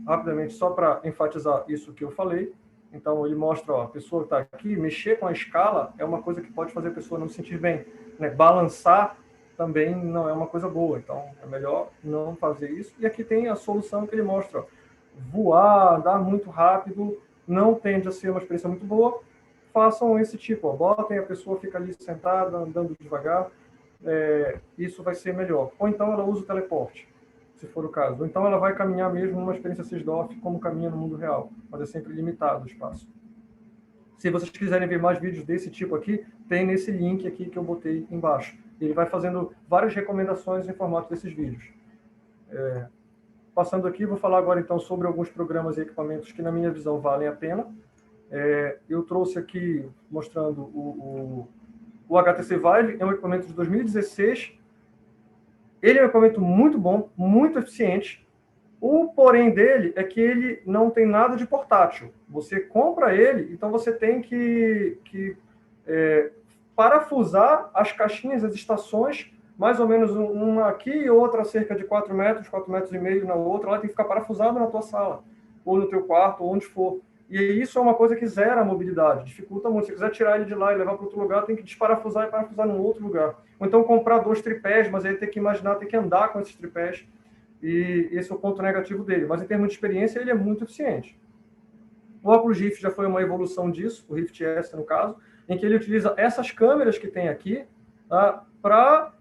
rapidamente, só para enfatizar isso que eu falei. Então, ele mostra, a pessoa que está aqui, mexer com a escala é uma coisa que pode fazer a pessoa não se sentir bem. Né? Balançar também não é uma coisa boa, então é melhor não fazer isso. E aqui tem a solução que ele mostra. Voar, andar muito rápido, não tende a ser uma experiência muito boa. Façam esse tipo, botem, a pessoa fica ali sentada, andando devagar, isso vai ser melhor. Ou então ela usa o teleporte, se for o caso. Ou então ela vai caminhar mesmo numa experiência 6DOF como caminha no mundo real, mas é sempre limitado o espaço. Se vocês quiserem ver mais vídeos desse tipo aqui, tem nesse link aqui que eu botei embaixo. Ele vai fazendo várias recomendações em formato desses vídeos. Passando aqui, vou falar agora então sobre alguns programas e equipamentos que, na minha visão, valem a pena. Eu trouxe aqui, mostrando o HTC Vive, é um equipamento de 2016. Ele é um equipamento muito bom, muito eficiente. O porém dele é que ele não tem nada de portátil. Você compra ele, então você tem que parafusar as caixinhas, as estações, mais ou menos uma aqui e outra a cerca de 4 metros, 4,5 metros na outra, ela tem que ficar parafusada na tua sala, ou no teu quarto, ou onde for. E isso é uma coisa que zera a mobilidade, dificulta muito. Se você quiser tirar ele de lá e levar para outro lugar, tem que desparafusar e parafusar num outro lugar. Ou então comprar 2 tripés, mas aí tem que imaginar, tem que andar com esses tripés. E esse é o ponto negativo dele. Mas em termos de experiência, ele é muito eficiente. O óculos Rift já foi uma evolução disso, o Rift S no caso, em que ele utiliza essas câmeras que tem aqui, tá, para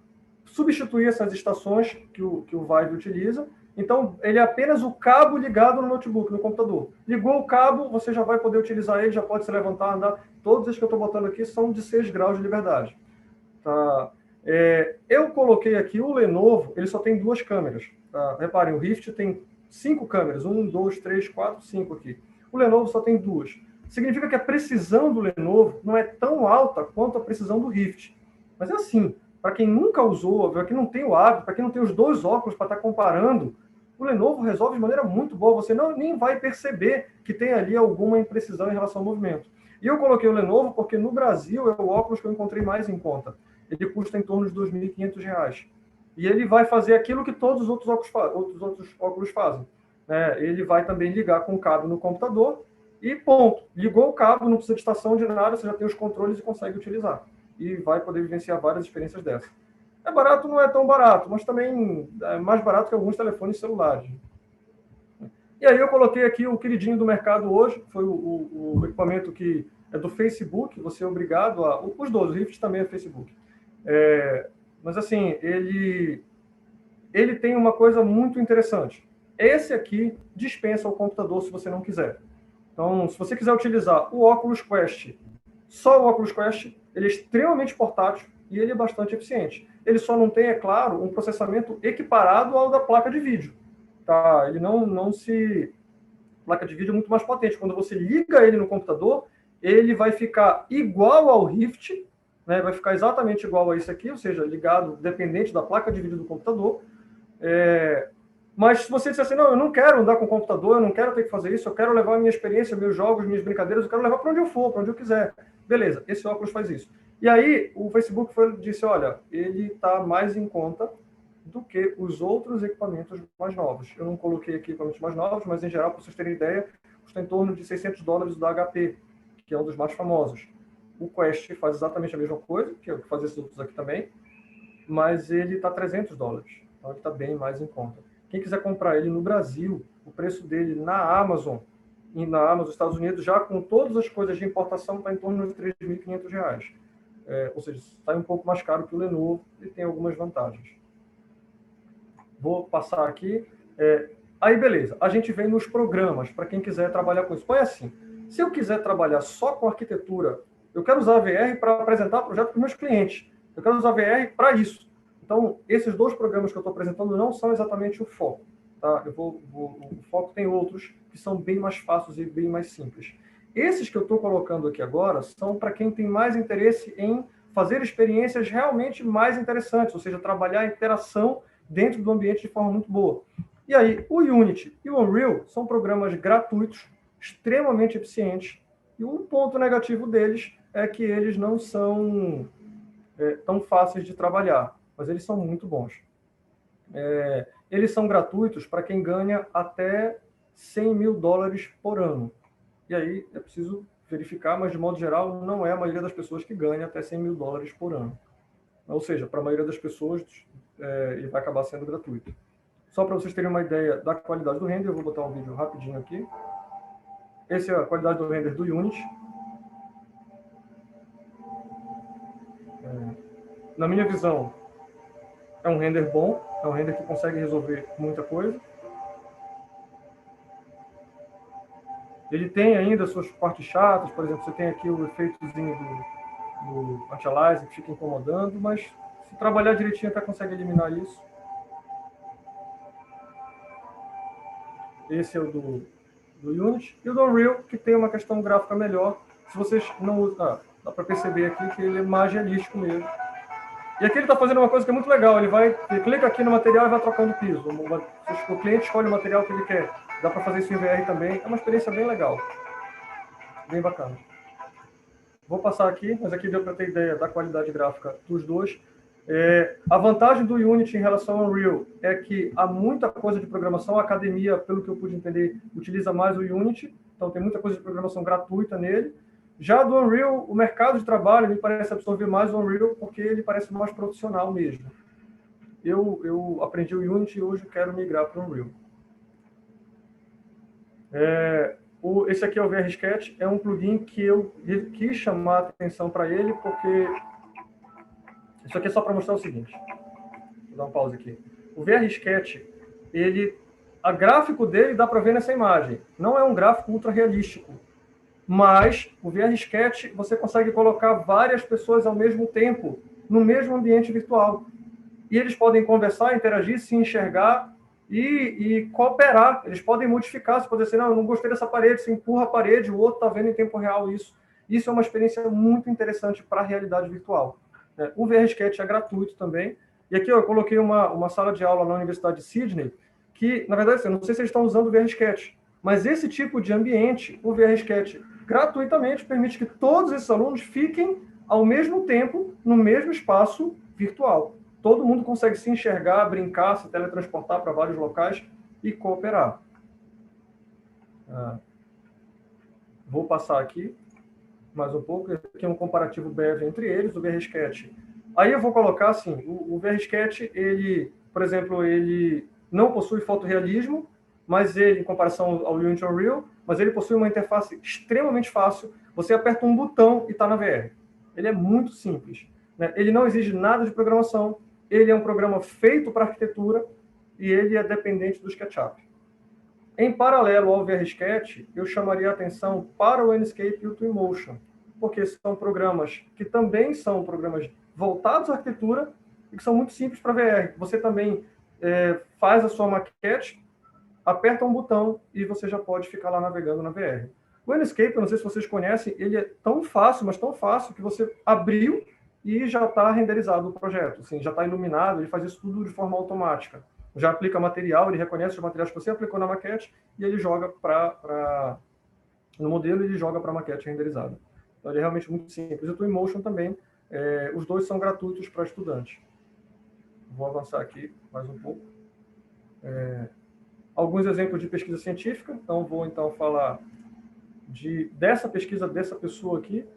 substituir essas estações que o Vive utiliza. Então, ele é apenas o cabo ligado no notebook, no computador. Ligou o cabo, você já vai poder utilizar ele, já pode se levantar, andar. Todos os que eu estou botando aqui são de 6 graus de liberdade. Tá? Eu coloquei aqui o Lenovo, ele só tem 2 câmeras. Tá? Reparem, o Rift tem 5 câmeras, 1, 2, 3, 4, 5 aqui. O Lenovo só tem 2. Significa que a precisão do Lenovo não é tão alta quanto a precisão do Rift. Mas é assim, para quem nunca usou, para quem não tem o hábito, para quem não tem os 2 óculos para estar comparando, o Lenovo resolve de maneira muito boa. Você nem vai perceber que tem ali alguma imprecisão em relação ao movimento. E eu coloquei o Lenovo porque no Brasil é o óculos que eu encontrei mais em conta. Ele custa em torno de R$ 2.500. E ele vai fazer aquilo que todos os outros óculos fazem. Ele vai também ligar com o cabo no computador e ponto. Ligou o cabo, não precisa de estação de nada, você já tem os controles e consegue utilizar. E vai poder vivenciar várias experiências dessas. É barato, não é tão barato, mas também é mais barato que alguns telefones celulares. E aí eu coloquei aqui o queridinho do mercado hoje, foi o equipamento que é do Facebook, você é obrigado a... Os 2, o Rift também é Facebook. Mas assim, ele tem uma coisa muito interessante. Esse aqui dispensa o computador se você não quiser. Então, se você quiser utilizar o Oculus Quest, só o Oculus Quest, ele é extremamente portátil e ele é bastante eficiente. Ele só não tem, é claro, um processamento equiparado ao da placa de vídeo. Tá? Ele não se... A placa de vídeo é muito mais potente. Quando você liga ele no computador, ele vai ficar igual ao Rift, né? Vai ficar exatamente igual a esse aqui, ou seja, ligado, dependente da placa de vídeo do computador. Mas se você disser assim, não, eu não quero andar com o computador, eu não quero ter que fazer isso, eu quero levar a minha experiência, meus jogos, minhas brincadeiras, eu quero levar para onde eu for, para onde eu quiser. Beleza, esse óculos faz isso. E aí o Facebook disse, olha, ele está mais em conta do que os outros equipamentos mais novos. Eu não coloquei aqui equipamentos mais novos, mas em geral, para vocês terem ideia, custa em torno de $600 da HP, que é um dos mais famosos. O Quest faz exatamente a mesma coisa, que é o que faz esses outros aqui também, mas ele está $300. Então ele está bem mais em conta. Quem quiser comprar ele no Brasil, o preço dele na Amazon e na Amazon dos Estados Unidos, já com todas as coisas de importação, está em torno de R$ 3.500. Ou seja, sai um pouco mais caro que o Lenovo e tem algumas vantagens. Vou passar aqui. Aí, beleza. A gente vem nos programas, para quem quiser trabalhar com isso. Põe assim, se eu quiser trabalhar só com arquitetura, eu quero usar a VR para apresentar projeto para os meus clientes. Eu quero usar a VR para isso. Então, esses 2 programas que eu estou apresentando não são exatamente o foco. Tá? O foco tem outros que são bem mais fáceis e bem mais simples. Esses que eu estou colocando aqui agora são para quem tem mais interesse em fazer experiências realmente mais interessantes, ou seja, trabalhar a interação dentro do ambiente de forma muito boa. E aí, o Unity e o Unreal são programas gratuitos, extremamente eficientes, e um ponto negativo deles é que eles não são tão fáceis de trabalhar, mas eles são muito bons. Eles são gratuitos para quem ganha até $100 mil por ano. E aí é preciso verificar, mas de modo geral não é a maioria das pessoas que ganha até $100 mil por ano. Ou seja, para a maioria das pessoas ele vai acabar sendo gratuito. Só para vocês terem uma ideia da qualidade do render, eu vou botar um vídeo rapidinho aqui. Essa é a qualidade do render do Unity. Na minha visão, é um render bom, é um render que consegue resolver muita coisa. Ele tem ainda suas partes chatas, por exemplo, você tem aqui o efeitozinho do anti-aliasing que fica incomodando, mas se trabalhar direitinho até consegue eliminar isso. Esse é o do Unity. E o do Unreal, que tem uma questão gráfica melhor. Se vocês não usam... dá para perceber aqui que ele é mais realístico mesmo. E aqui ele está fazendo uma coisa que é muito legal. Ele clica aqui no material e vai trocando o piso. O cliente escolhe o material que ele quer. Dá para fazer isso em VR também. É uma experiência bem legal. Bem bacana. Vou passar aqui, mas aqui deu para ter ideia da qualidade gráfica dos 2. A vantagem do Unity em relação ao Unreal é que há muita coisa de programação. A academia, pelo que eu pude entender, utiliza mais o Unity. então tem muita coisa de programação gratuita nele. Já do Unreal, o mercado de trabalho me parece absorver mais o Unreal, porque ele parece mais profissional mesmo. Eu aprendi o Unity e hoje quero migrar para o Unreal. Esse aqui é o VR Sketch, é um plugin que eu quis chamar a atenção para ele, porque isso aqui é só para mostrar o seguinte. Vou dar uma pausa aqui. O VR Sketch, a gráfico dele dá para ver nessa imagem. Não é um gráfico ultra realístico, mas o VR Sketch você consegue colocar várias pessoas ao mesmo tempo no mesmo ambiente virtual. E eles podem conversar, interagir, se enxergar e cooperar. Eles podem modificar, se pode dizer, não, eu não gostei dessa parede, você empurra a parede, o outro está vendo em tempo real isso. Isso é uma experiência muito interessante para a realidade virtual. O VR Sketch é gratuito também. E aqui eu coloquei uma sala de aula na Universidade de Sydney, que, na verdade, eu não sei se eles estão usando o VR Sketch, mas esse tipo de ambiente, o VR Sketch, gratuitamente permite que todos esses alunos fiquem ao mesmo tempo no mesmo espaço virtual. Todo mundo consegue se enxergar, brincar, se teletransportar para vários locais e cooperar. Vou passar aqui mais um pouco. Aqui é um comparativo breve entre eles, o VR Sketch. Aí eu vou colocar assim, o VR Sketch, ele, por exemplo, ele não possui fotorrealismo, mas ele, em comparação ao Unity Unreal, mas ele possui uma interface extremamente fácil. Você aperta um botão e está na VR. Ele é muito simples. Ele não exige nada de programação. Ele é um programa feito para arquitetura e ele é dependente do SketchUp. Em paralelo ao VR Sketch, eu chamaria a atenção para o Enscape e o Twinmotion, porque são programas que também são programas voltados à arquitetura e que são muito simples para VR. Você também faz a sua maquete, aperta um botão e você já pode ficar lá navegando na VR. O Enscape, eu não sei se vocês conhecem, ele é tão fácil, mas tão fácil, que você abriu e já está renderizado o projeto, assim, já está iluminado, ele faz isso tudo de forma automática. Já aplica material, ele reconhece os materiais que você aplicou na maquete e ele joga no modelo, ele joga para a maquete renderizada. Então, ele é realmente muito simples. E o Twinmotion também, os dois são gratuitos para estudantes. Vou avançar aqui mais um pouco. Alguns exemplos de pesquisa científica, então vou falar dessa pesquisa dessa pessoa aqui.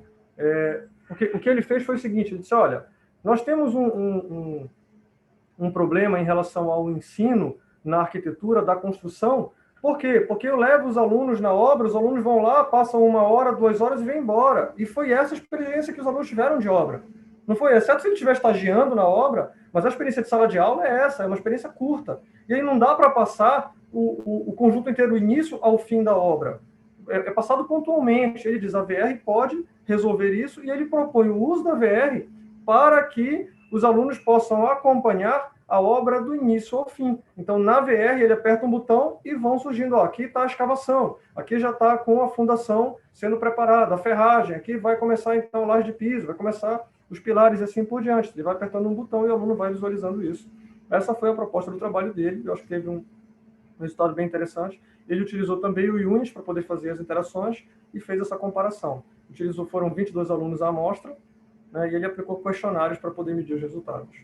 Porque o que ele fez foi o seguinte, ele disse, olha, nós temos um problema em relação ao ensino na arquitetura da construção. Por quê? Porque eu levo os alunos na obra, os alunos vão lá, passam 1 hora, 2 horas e vêm embora. E foi essa experiência que os alunos tiveram de obra. Não foi, exceto se ele estiver estagiando na obra, mas a experiência de sala de aula é essa, é uma experiência curta. E aí não dá para passar o conjunto inteiro do início ao fim da obra. É passado pontualmente. Ele diz, a VR pode resolver isso, e ele propõe o uso da VR para que os alunos possam acompanhar a obra do início ao fim. Então, na VR, ele aperta um botão e vão surgindo. Aqui está a escavação, aqui já está com a fundação sendo preparada, a ferragem, aqui vai começar, então, a laje de piso, vai começar os pilares e assim por diante. Ele vai apertando um botão e o aluno vai visualizando isso. Essa foi a proposta do trabalho dele, eu acho que teve um resultado bem interessante. Ele utilizou também o Unity para poder fazer as interações e fez essa comparação. Foram 22 alunos à amostra, né, e ele aplicou questionários para poder medir os resultados.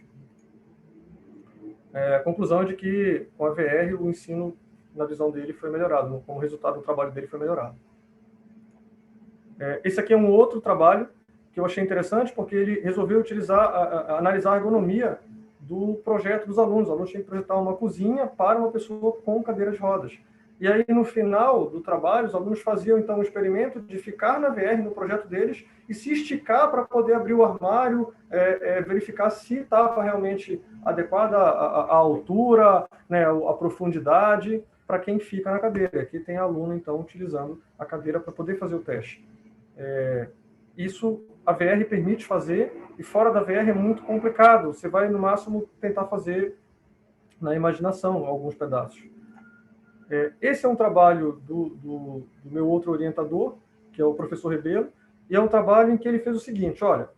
A conclusão é de que, com a VR, o ensino, na visão dele, foi melhorado, como resultado do trabalho dele foi melhorado. Esse aqui é um outro trabalho que eu achei interessante, porque ele resolveu analisar a ergonomia do projeto dos alunos. Os alunos tinham que projetar uma cozinha para uma pessoa com cadeira de rodas. E aí, no final do trabalho, os alunos faziam, então, um experimento de ficar na VR no projeto deles e se esticar para poder abrir o armário, verificar se estava realmente adequada a altura, né, a profundidade, para quem fica na cadeira. Aqui tem aluno, então, utilizando a cadeira para poder fazer o teste. Isso a VR permite fazer, e fora da VR é muito complicado. Você vai, no máximo, tentar fazer na imaginação alguns pedaços. Esse é um trabalho do meu outro orientador, que é o professor Rebelo, e é um trabalho em que ele fez o seguinte, olha,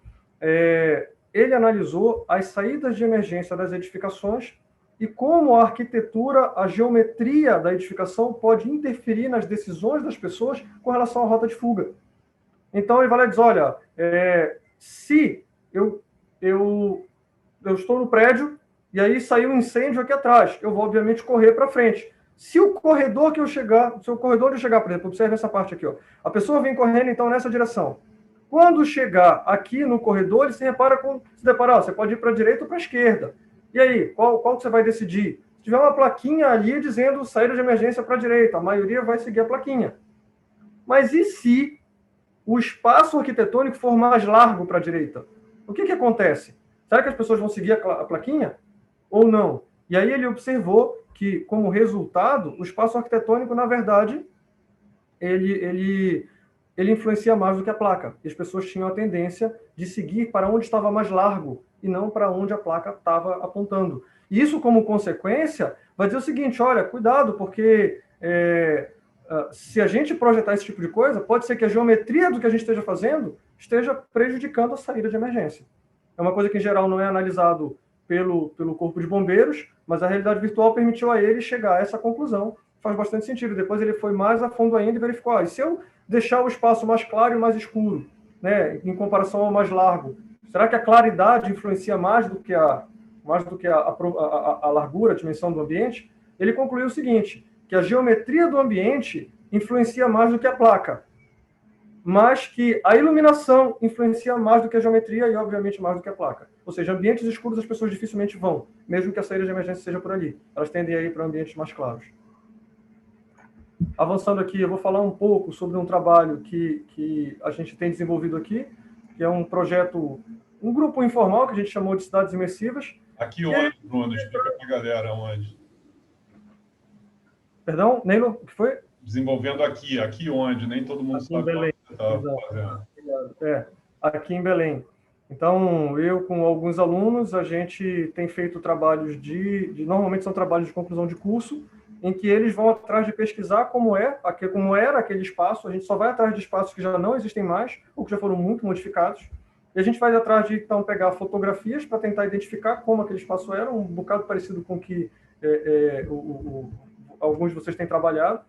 ele analisou as saídas de emergência das edificações e como a arquitetura, a geometria da edificação pode interferir nas decisões das pessoas com relação à rota de fuga. Então, ele vai lá e diz, olha, se eu estou no prédio e aí saiu um incêndio aqui atrás, eu vou, obviamente, correr para frente. Se o corredor que eu chegar, se o corredor de eu chegar, por exemplo, observe essa parte aqui, ó. A pessoa vem correndo, então, nessa direção. Quando chegar aqui no corredor, ele se depara, ó, você pode ir para a direita ou para a esquerda. E aí, qual que você vai decidir? Se tiver uma plaquinha ali dizendo saída de emergência para a direita, a maioria vai seguir a plaquinha. Mas e se o espaço arquitetônico for mais largo para a direita? O que acontece? Será que as pessoas vão seguir a plaquinha ou não? E aí ele observou que, como resultado, o espaço arquitetônico, na verdade, ele influencia mais do que a placa. E as pessoas tinham a tendência de seguir para onde estava mais largo e não para onde a placa estava apontando. E isso, como consequência, vai dizer o seguinte, olha, cuidado, porque se a gente projetar esse tipo de coisa, pode ser que a geometria do que a gente esteja fazendo esteja prejudicando a saída de emergência. É uma coisa que, em geral, não é analisado pelo Corpo de Bombeiros, mas a realidade virtual permitiu a ele chegar a essa conclusão. Faz bastante sentido. Depois ele foi mais a fundo ainda e verificou, e se eu deixar o espaço mais claro e mais escuro, né, em comparação ao mais largo, será que a claridade influencia mais do que a largura, a dimensão do ambiente? Ele concluiu o seguinte, que a geometria do ambiente influencia mais do que a placa, mas que a iluminação influencia mais do que a geometria e, obviamente, mais do que a placa. Ou seja, ambientes escuros as pessoas dificilmente vão, mesmo que a saída de emergência seja por ali. Elas tendem a ir para ambientes mais claros. Avançando aqui, eu vou falar um pouco sobre um trabalho que a gente tem desenvolvido aqui, que é um projeto, um grupo informal que a gente chamou de Cidades Imersivas.
Aqui onde, Bruno? Explica para a galera onde.
Perdão, Neilo, o que foi?
Desenvolvendo aqui onde? Nem todo mundo sabe onde você está fazendo.
Aqui em Belém. Então, eu com alguns alunos, a gente tem feito trabalhos normalmente são trabalhos de conclusão de curso, em que eles vão atrás de pesquisar como era aquele espaço. A gente só vai atrás de espaços que já não existem mais, ou que já foram muito modificados. E a gente vai atrás de, então, pegar fotografias para tentar identificar como aquele espaço era, um bocado parecido com o que alguns de vocês têm trabalhado.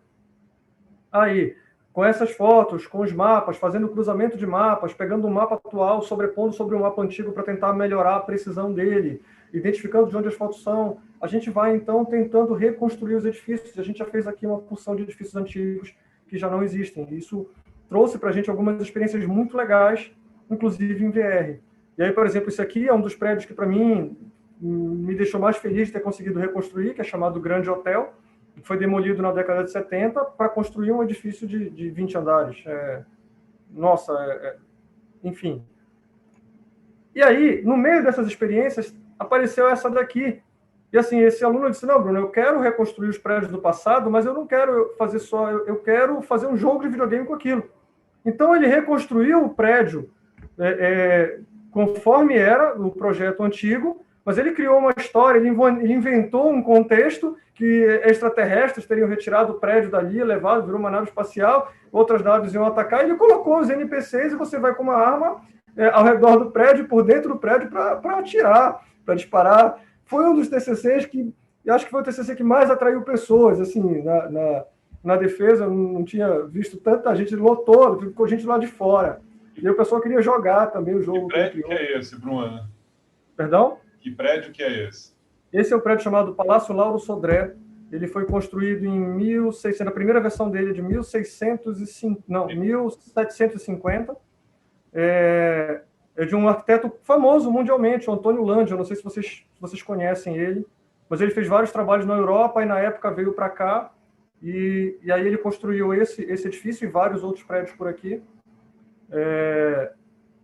Aí, com essas fotos, com os mapas, fazendo cruzamento de mapas, pegando um mapa atual, sobrepondo sobre um mapa antigo para tentar melhorar a precisão dele, identificando de onde as fotos são, a gente vai, então, tentando reconstruir os edifícios. A gente já fez aqui uma porção de edifícios antigos que já não existem. Isso trouxe para a gente algumas experiências muito legais, inclusive em VR. E aí, por exemplo, esse aqui é um dos prédios que, para mim, me deixou mais feliz de ter conseguido reconstruir, que é chamado Grande Hotel, que foi demolido na década de 70 para construir um edifício de 20 andares. Enfim. E aí, no meio dessas experiências, apareceu essa daqui. E assim, esse aluno disse, não, Bruno, eu quero reconstruir os prédios do passado, mas eu não quero fazer só, eu quero fazer um jogo de videogame com aquilo. Então, ele reconstruiu o prédio conforme era o projeto antigo, mas ele criou uma história, ele inventou um contexto que extraterrestres teriam retirado o prédio dali, levado, virou uma nave espacial, outras naves iam atacar, e ele colocou os NPCs e você vai com uma arma ao redor do prédio, por dentro do prédio, para atirar, para disparar. Foi um dos TCCs que, eu acho que foi o TCC que mais atraiu pessoas, assim, na defesa. Eu não tinha visto tanta gente, lotou, ficou gente lá de fora. E o pessoal queria jogar também o jogo.
Que prédio que é esse, Bruno?
Perdão?
Que prédio que é esse? Esse
é o prédio chamado Palácio Lauro Sodré. Ele foi construído em 1600, a primeira versão dele é de 1750. É de um arquiteto famoso mundialmente, o Antônio Landi. Eu não sei se vocês conhecem ele, mas ele fez vários trabalhos na Europa e na época veio para cá. E aí ele construiu esse edifício e vários outros prédios por aqui.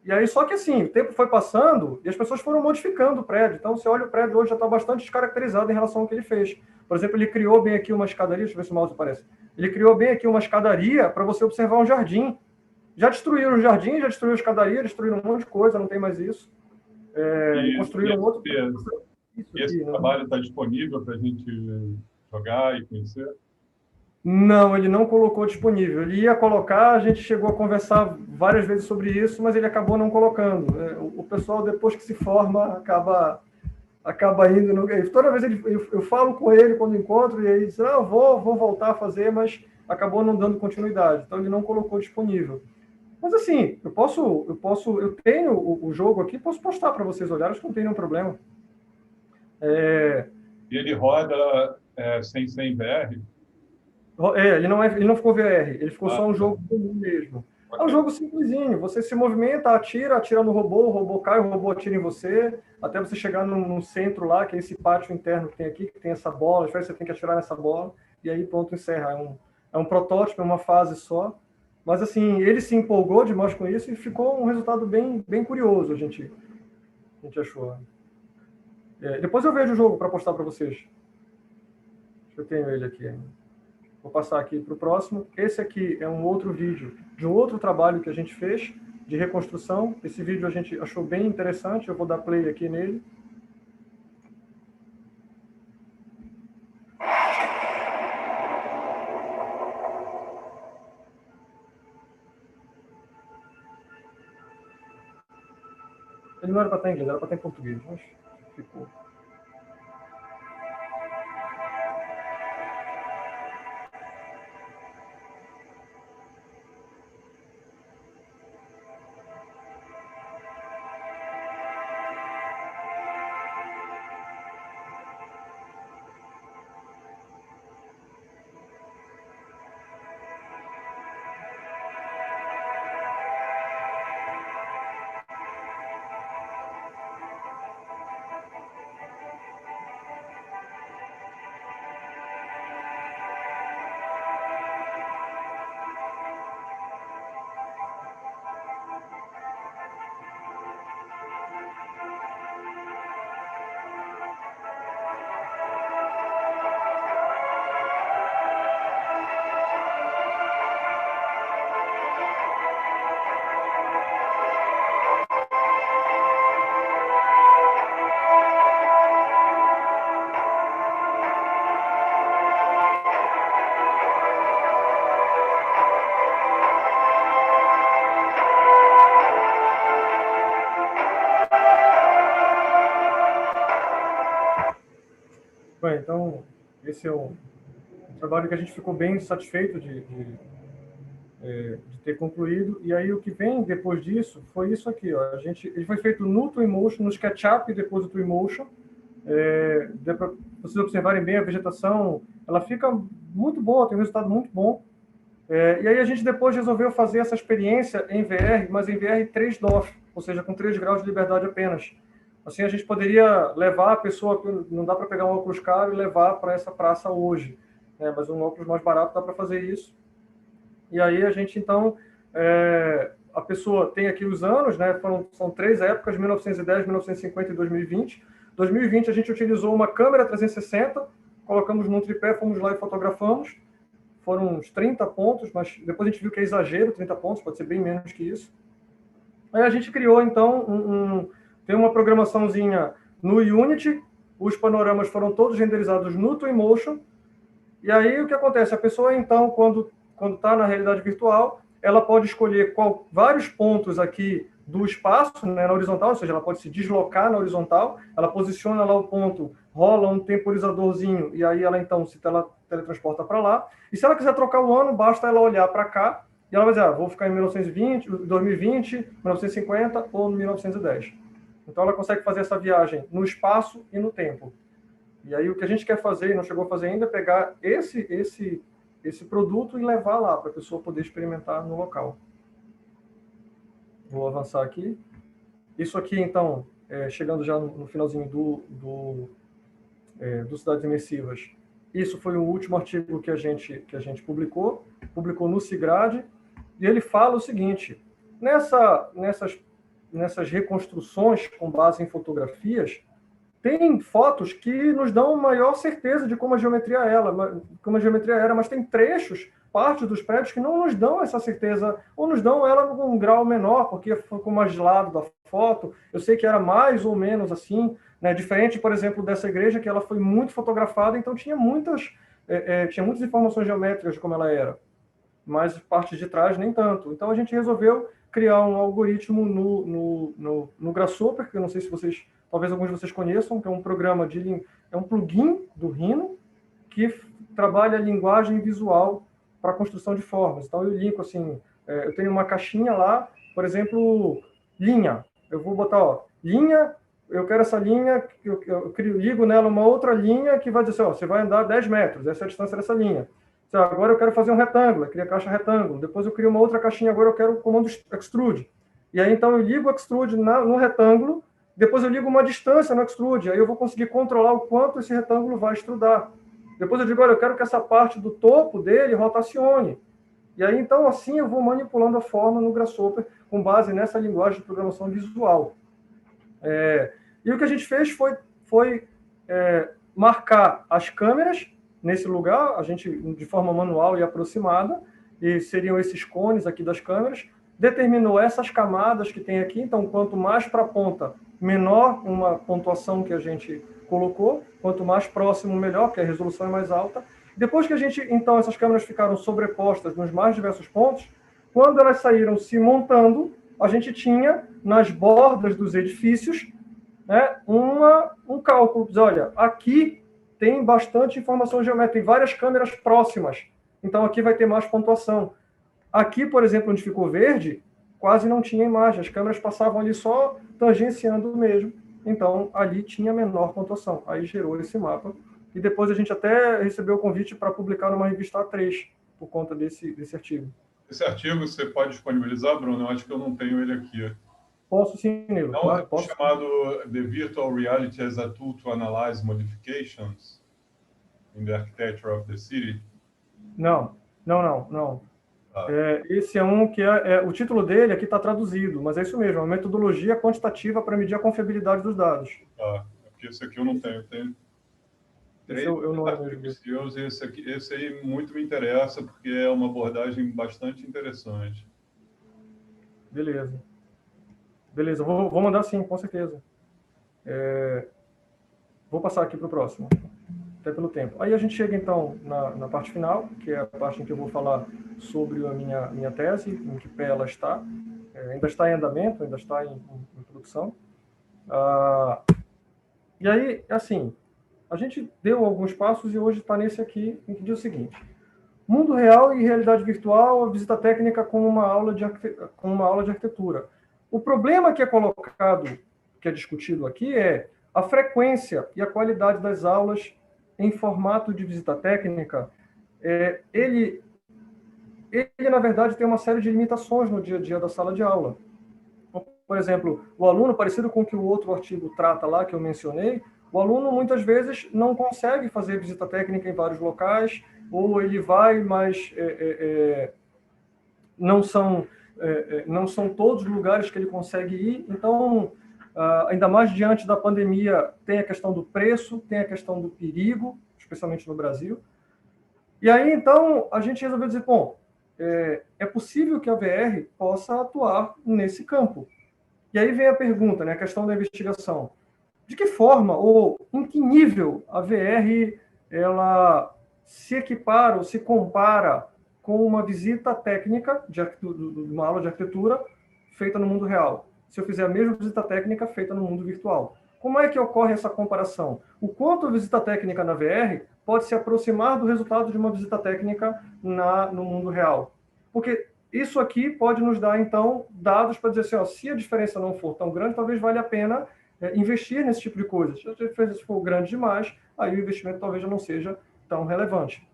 E aí, só que assim, o tempo foi passando e as pessoas foram modificando o prédio. Então, você olha, o prédio hoje já está bastante descaracterizado em relação ao que ele fez. Por exemplo, ele criou bem aqui uma escadaria, deixa eu ver se o mouse aparece. Ele criou bem aqui uma escadaria para você observar um jardim. Já destruíram o jardim, já destruíram a escadaria, destruíram um monte de coisa, não tem mais isso. Construíram outro...
Esse trabalho está disponível para a gente jogar e conhecer?
Não, ele não colocou disponível. Ele ia colocar, a gente chegou a conversar várias vezes sobre isso, mas ele acabou não colocando. O pessoal, depois que se forma, acaba indo... Toda vez eu falo com ele quando encontro, e ele diz, não, vou voltar a fazer, mas acabou não dando continuidade. Então, ele não colocou disponível. Mas, assim, eu tenho o jogo aqui, posso postar para vocês olharem, acho que não tem nenhum problema.
E ele roda sem VR?
Ele não ficou VR, ele ficou só um jogo comum mesmo. É um jogo simplesinho, você se movimenta, atira no robô, o robô cai, o robô atira em você, até você chegar no centro lá, que é esse pátio interno que tem aqui, que tem essa bola, você tem que atirar nessa bola, e aí pronto, encerra. É um protótipo, é uma fase só. Mas assim, ele se empolgou demais com isso e ficou um resultado bem, bem curioso, a gente achou. Depois eu vejo o jogo para postar para vocês. Eu tenho ele aqui. Vou passar aqui para o próximo. Esse aqui é um outro vídeo de um outro trabalho que a gente fez de reconstrução. Esse vídeo a gente achou bem interessante. Eu vou dar play aqui nele. Ele não era para estar em inglês, era para estar em português, mas ficou. Bem, então, esse é um trabalho que a gente ficou bem satisfeito de ter concluído. E aí, o que vem depois disso foi isso aqui. Ó. Ele foi feito no Twinmotion, no SketchUp e depois do Twinmotion. Deu para vocês observarem bem a vegetação. Ela fica muito boa, tem um resultado muito bom. E aí, a gente depois resolveu fazer essa experiência em VR, mas em VR 3 DOF, ou seja, com 3 graus de liberdade apenas. Assim, a gente poderia levar a pessoa, não dá para pegar um óculos caro e levar para essa praça hoje, né? Mas um óculos mais barato dá para fazer isso. E aí a gente, então, a pessoa tem aqui os anos, né? São 3 épocas, 1910, 1950 e 2020. 2020 a gente utilizou uma câmera 360, colocamos num tripé, fomos lá e fotografamos. Foram uns 30 pontos, mas depois a gente viu que é exagero, 30 pontos, pode ser bem menos que isso. Aí a gente criou, então, tem uma programaçãozinha no Unity, os panoramas foram todos renderizados no Twinmotion, e aí o que acontece? A pessoa, então, quando está na realidade virtual, ela pode escolher vários pontos aqui do espaço, né, na horizontal, ou seja, ela pode se deslocar na horizontal, ela posiciona lá o ponto, rola um temporizadorzinho, e aí ela, então, se teletransporta para lá, e se ela quiser trocar o ano, basta ela olhar para cá, e ela vai dizer, vou ficar em 1920, 2020, 1950 ou 1910. Então, ela consegue fazer essa viagem no espaço e no tempo. E aí, o que a gente quer fazer, e não chegou a fazer ainda, é pegar esse produto e levar lá, para a pessoa poder experimentar no local. Vou avançar aqui. Isso aqui, então, chegando já no finalzinho do Cidades Imersivas, isso foi o último artigo que a gente publicou no SIGRAD, e ele fala o seguinte, nessas reconstruções com base em fotografias, tem fotos que nos dão maior certeza de como a geometria era, mas tem trechos, partes dos prédios que não nos dão essa certeza, ou nos dão ela num grau menor, porque ficou mais de lado da foto. Eu sei que era mais ou menos assim, né? Diferente, por exemplo, dessa igreja, que ela foi muito fotografada, então tinha muitas informações geométricas de como ela era, mas partes de trás nem tanto. Então a gente resolveu criar um algoritmo no Grasshopper, que eu não sei se talvez alguns de vocês conheçam, que é um programa é um plugin do Rhino que trabalha a linguagem visual para a construção de formas. Então eu linko assim, eu tenho uma caixinha lá, por exemplo, linha. Eu vou botar, linha, eu quero essa linha, eu ligo nela uma outra linha que vai dizer assim, você vai andar 10 metros, essa é a distância dessa linha. Agora eu quero fazer um retângulo, eu crio a caixa retângulo. Depois eu crio uma outra caixinha, agora eu quero o comando extrude. E aí, então, eu ligo o extrude no retângulo, depois eu ligo uma distância no extrude, aí eu vou conseguir controlar o quanto esse retângulo vai extrudar. Depois eu digo, olha, eu quero que essa parte do topo dele rotacione. E aí, então, assim, eu vou manipulando a forma no Grasshopper com base nessa linguagem de programação visual. E o que a gente fez foi marcar as câmeras nesse lugar, a gente, de forma manual e aproximada, e seriam esses cones aqui das câmeras, determinou essas camadas que tem aqui, então, quanto mais para a ponta, menor uma pontuação que a gente colocou, quanto mais próximo, melhor, porque a resolução é mais alta. Depois que então, essas câmeras ficaram sobrepostas nos mais diversos pontos, quando elas saíram se montando, a gente tinha, nas bordas dos edifícios, né, um cálculo. Olha, aqui tem bastante informação geométrica, tem várias câmeras próximas, então aqui vai ter mais pontuação. Aqui, por exemplo, onde ficou verde, quase não tinha imagem, as câmeras passavam ali só tangenciando mesmo, então ali tinha menor pontuação, aí gerou esse mapa, e depois a gente até recebeu o convite para publicar numa revista A3, por conta desse artigo.
Esse artigo você pode disponibilizar, Bruno? Eu acho que eu não tenho ele aqui.
Posso sim, Nilo.
Não, posso. Chamado The Virtual Reality as a Tool to Analyze Modifications in the Architecture of the City?
Não. Esse é um que o título dele aqui está traduzido, mas é isso mesmo, é uma metodologia quantitativa para medir a confiabilidade dos dados.
Porque esse aqui eu não tenho. Eu tenho três artigos, esse aí muito me interessa, porque é uma abordagem bastante interessante.
Beleza, vou mandar sim, com certeza. Vou passar aqui para o próximo, até pelo tempo. Aí a gente chega, então, na parte final, que é a parte em que eu vou falar sobre a minha tese, em que pé ela está. Ainda está em andamento, ainda está em produção. E aí, assim, a gente deu alguns passos e hoje está nesse aqui, em que diz o seguinte: mundo real e realidade virtual, a visita técnica como uma aula de arquitetura. O problema que é colocado, que é discutido aqui, é a frequência e a qualidade das aulas em formato de visita técnica. Ele, na verdade, tem uma série de limitações no dia a dia da sala de aula. Por exemplo, o aluno, parecido com o que o outro artigo trata lá, que eu mencionei, o aluno muitas vezes não consegue fazer visita técnica em vários locais, ou ele vai, mas não são todos os lugares que ele consegue ir. Então, ainda mais diante da pandemia, tem a questão do preço, tem a questão do perigo, especialmente no Brasil. E aí, então, a gente resolveu dizer, bom, é possível que a VR possa atuar nesse campo. E aí vem a pergunta, né, a questão da investigação. De que forma ou em que nível a VR ela se equipara ou se compara com uma visita técnica de uma aula de arquitetura feita no mundo real? Se eu fizer a mesma visita técnica feita no mundo virtual. Como é que ocorre essa comparação? O quanto a visita técnica na VR pode se aproximar do resultado de uma visita técnica no mundo real? Porque isso aqui pode nos dar, então, dados para dizer assim, se a diferença não for tão grande, talvez valha a pena investir nesse tipo de coisa. Se a diferença for grande demais, aí o investimento talvez já não seja tão relevante.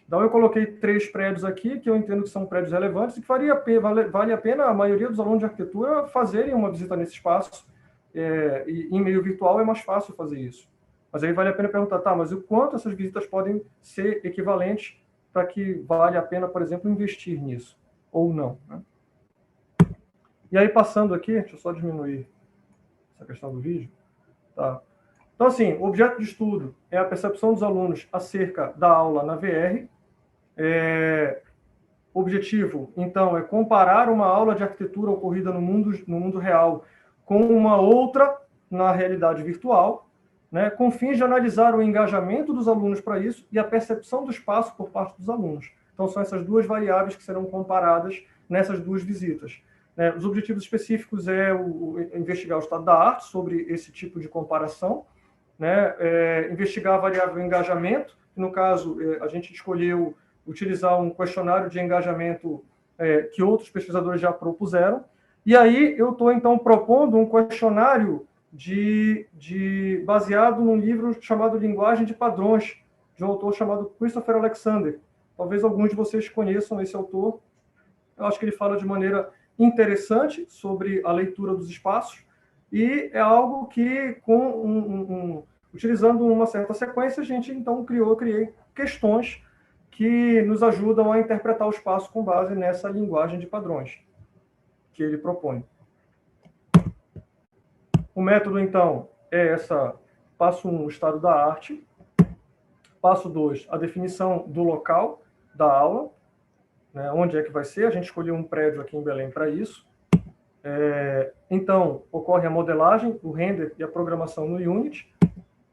Então, eu coloquei 3 prédios aqui, que eu entendo que são prédios relevantes, e que vale a pena a maioria dos alunos de arquitetura fazerem uma visita nesse espaço. E em meio virtual é mais fácil fazer isso. Mas aí vale a pena perguntar, mas o quanto essas visitas podem ser equivalentes para que vale a pena, por exemplo, investir nisso, ou não, né? E aí, passando aqui, deixa eu só diminuir essa questão do vídeo. Tá? Então, assim, o objeto de estudo é a percepção dos alunos acerca da aula na VR. O objetivo, então, é comparar uma aula de arquitetura ocorrida no mundo real com uma outra na realidade virtual, né, com fins de analisar o engajamento dos alunos para isso e a percepção do espaço por parte dos alunos. Então, são essas 2 variáveis que serão comparadas nessas 2 visitas. Os objetivos específicos investigar o estado da arte sobre esse tipo de comparação, né, investigar a variável engajamento, que no caso a gente escolheu utilizar um questionário de engajamento que outros pesquisadores já propuseram, e aí eu estou então propondo um questionário baseado num livro chamado Linguagem de Padrões, de um autor chamado Christopher Alexander. Talvez alguns de vocês conheçam esse autor. Eu acho que ele fala de maneira interessante sobre a leitura dos espaços, e é algo que, utilizando uma certa sequência, a gente então criei questões que nos ajudam a interpretar o espaço com base nessa linguagem de padrões que ele propõe. O método, então, é passo 1, o estado da arte. Passo 2, a definição do local da aula, né, onde é que vai ser. A gente escolheu um prédio aqui em Belém para isso. Então, ocorre a modelagem, o render e a programação no Unity.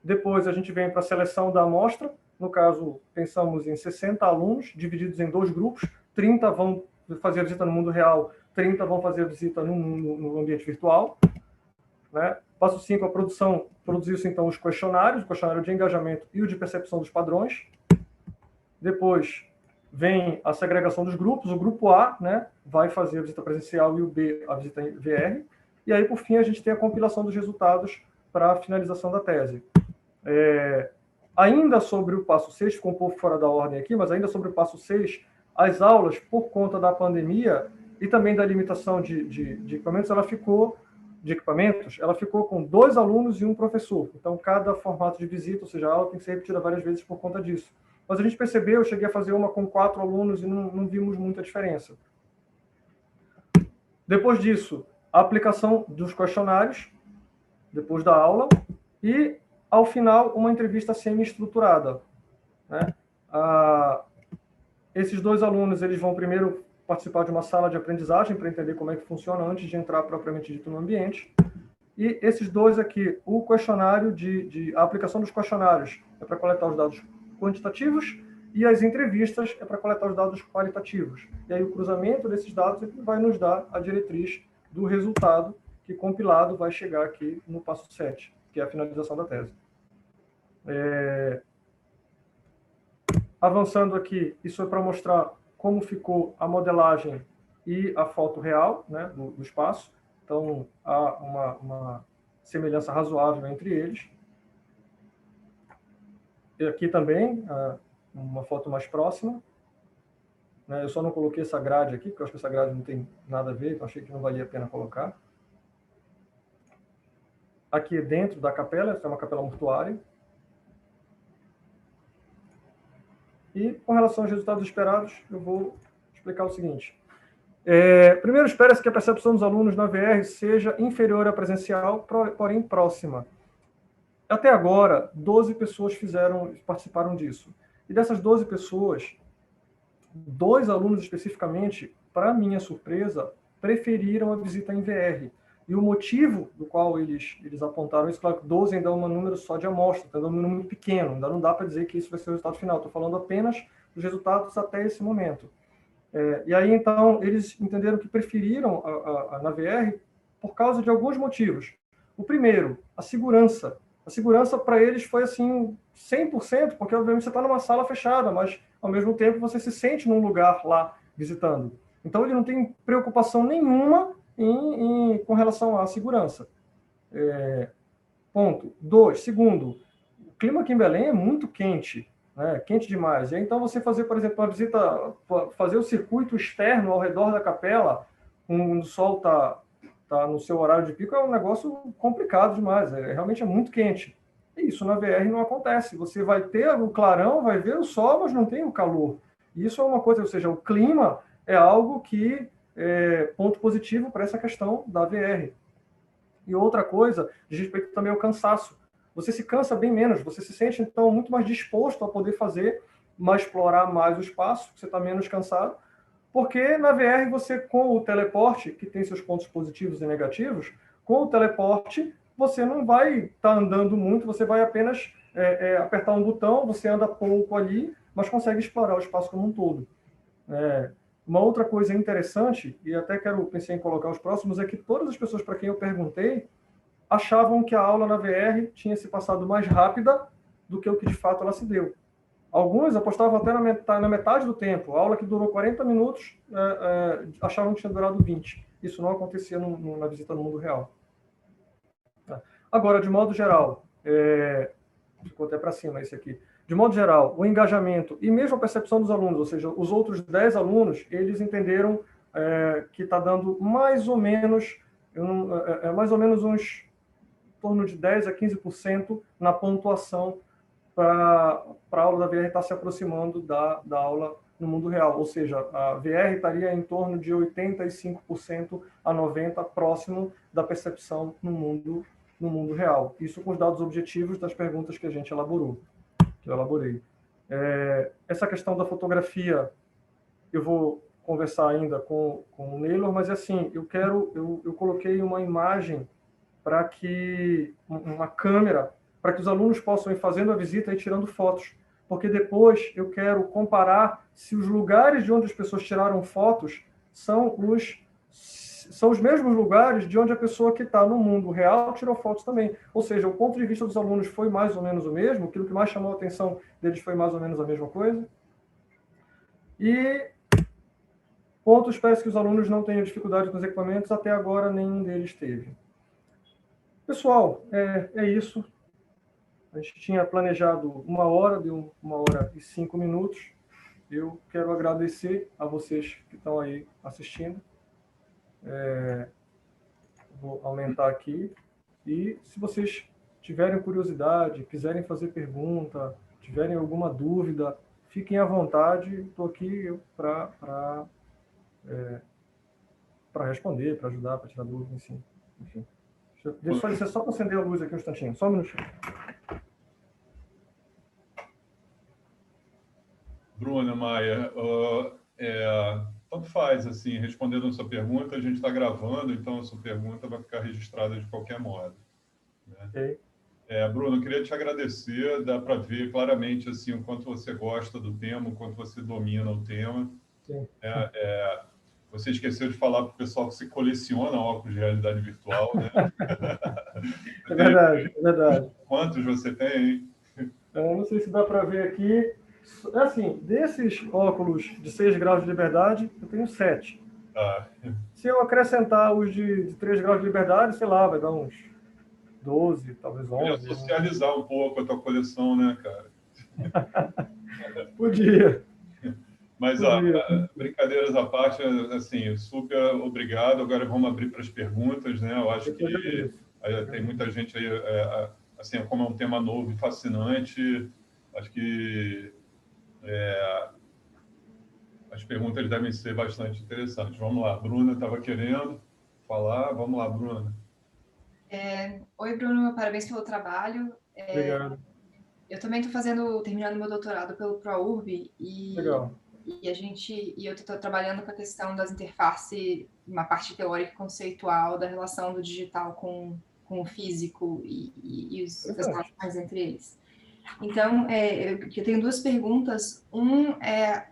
Depois, a gente vem para a seleção da amostra. No caso, pensamos em 60 alunos, divididos em 2 grupos. 30 vão fazer a visita no mundo real, 30 vão fazer a visita no ambiente virtual. Né? Passo 5, a produção. Produziu-se, então, os questionários, o questionário de engajamento e o de percepção dos padrões. Depois, vem a segregação dos grupos. O grupo A, né, vai fazer a visita presencial e o B a visita em VR. E aí, por fim, a gente tem a compilação dos resultados para a finalização da tese. Ainda sobre o passo 6, ficou um pouco fora da ordem aqui, mas ainda sobre o passo 6, as aulas, por conta da pandemia e também da limitação de equipamentos, ela ficou com 2 alunos e 1 professor. Então, cada formato de visita, ou seja, a aula tem que ser repetida várias vezes por conta disso. Mas a gente percebeu, eu cheguei a fazer uma com 4 alunos e não vimos muita diferença. Depois disso, a aplicação dos questionários, depois da aula, e, ao final, uma entrevista semi-estruturada. Né? Esses 2 alunos, eles vão primeiro participar de uma sala de aprendizagem para entender como é que funciona antes de entrar propriamente dito no ambiente. E esses 2 aqui, o questionário, a aplicação dos questionários é para coletar os dados quantitativos e as entrevistas é para coletar os dados qualitativos. E aí o cruzamento desses dados é que vai nos dar a diretriz do resultado que, compilado, vai chegar aqui no passo 7, que é a finalização da tese. Avançando aqui, isso é para mostrar como ficou a modelagem e a foto real, né, do espaço. Então, há uma semelhança razoável entre eles. E aqui também, uma foto mais próxima. Né, eu só não coloquei essa grade aqui, porque eu acho que essa grade não tem nada a ver, então achei que não valia a pena colocar. Aqui dentro da capela, essa é uma capela mortuária. E, com relação aos resultados esperados, eu vou explicar o seguinte. Primeiro, espera-se que a percepção dos alunos na VR seja inferior à presencial, porém próxima. Até agora, 12 pessoas participaram disso. E dessas 12 pessoas, 2 alunos especificamente, para minha surpresa, preferiram a visita em VR. E o motivo do qual eles apontaram isso, claro que 12 ainda é um número só de amostra, ainda é um número muito pequeno, ainda não dá para dizer que isso vai ser o resultado final, estou falando apenas dos resultados até esse momento. E aí, então, eles entenderam que preferiram na VR por causa de alguns motivos. O primeiro, a segurança. A segurança para eles foi assim 100%, porque obviamente você está numa sala fechada, mas ao mesmo tempo você se sente num lugar lá visitando. Então, ele não tem preocupação nenhuma com relação à segurança. Ponto. 2. Segundo, o clima aqui em Belém é muito quente, né? Quente demais. E aí, então, você fazer, por exemplo, uma visita, fazer o circuito externo ao redor da capela, quando o sol está no seu horário de pico, é um negócio complicado demais. Realmente é muito quente. E isso na VR não acontece. Você vai ter o clarão, vai ver o sol, mas não tem o calor. E isso é uma coisa, ou seja, o clima é algo que ponto positivo para essa questão da VR. E outra coisa, diz respeito também ao cansaço. Você se cansa bem menos, você se sente, então, muito mais disposto a poder explorar mais o espaço, você está menos cansado, porque na VR você, com o teleporte, que tem seus pontos positivos e negativos, com o teleporte você não vai estar andando muito, você vai apenas apertar um botão, você anda pouco ali, mas consegue explorar o espaço como um todo. Uma outra coisa interessante, e até pensei em colocar os próximos, é que todas as pessoas para quem eu perguntei achavam que a aula na VR tinha se passado mais rápida do que o que de fato ela se deu. Alguns apostavam até na metade do tempo. A aula que durou 40 minutos, achavam que tinha durado 20. Isso não acontecia na visita no mundo real. Agora, de modo geral, ficou até para cima esse aqui. de modo geral, o engajamento e mesmo a percepção dos alunos, ou seja, os outros 10 alunos, eles entenderam que está dando mais ou menos uns em torno de 10% a 15% na pontuação para a aula da VR estar se aproximando da aula no mundo real. Ou seja, a VR estaria em torno de 85% a 90% próximo da percepção no mundo real. Isso com os dados objetivos das perguntas que a gente elaborou, que eu elaborei. Essa questão da fotografia, eu vou conversar ainda com o Neylor, mas assim, eu coloquei uma imagem para que uma câmera, para que os alunos possam ir fazendo a visita e tirando fotos, porque depois eu quero comparar se os lugares de onde as pessoas tiraram fotos são os mesmos lugares de onde a pessoa que está no mundo real tirou fotos também. Ou seja, o ponto de vista dos alunos foi mais ou menos o mesmo, aquilo que mais chamou a atenção deles foi mais ou menos a mesma coisa. E pontos, parece que os alunos não tenham dificuldade com os equipamentos, até agora nenhum deles teve. Pessoal, é isso. A gente tinha planejado 1 hora, deu 1 hora e 5 minutos. Eu quero agradecer a vocês que estão aí assistindo. Vou aumentar aqui. E se vocês tiverem curiosidade, quiserem fazer pergunta, tiverem alguma dúvida, fiquem à vontade. Estou aqui para responder, para ajudar, para tirar dúvida, enfim. Deixa eu só para acender a luz aqui um instantinho, só um minutinho.
Bruna, Maia, tanto faz, assim, respondendo a sua pergunta, a gente está gravando, então a sua pergunta vai ficar registrada de qualquer modo. Né?
Okay.
Bruno, eu queria te agradecer, dá para ver claramente assim, o quanto você gosta do tema, o quanto você domina o tema.
Sim.
Você esqueceu de falar para o pessoal que se coleciona óculos de realidade virtual, né?
É verdade, é verdade.
Quantos você tem, hein?
Eu não sei se dá para ver aqui. Assim, desses óculos de 6 graus de liberdade, eu tenho 7. Se eu acrescentar os de 3 graus de liberdade, sei lá, vai dar uns 12, talvez 11.
Podia socializar um pouco a tua coleção, né, cara?
Podia.
Mas, brincadeiras à parte, assim, super obrigado. Agora vamos abrir para as perguntas, né? Eu acho que tem muita gente aí, assim, como é um tema novo e fascinante, acho que as perguntas devem ser bastante interessantes. Vamos lá, Bruna estava querendo falar. Vamos lá, Bruna.
Oi, Bruno, parabéns pelo trabalho.
Obrigado.
Eu também estou terminando meu doutorado pelo ProURB
Legal.
E eu estou trabalhando com a questão das interfaces, uma parte teórica e conceitual da relação do digital com o físico e as relações entre eles. Então, eu tenho 2 perguntas. É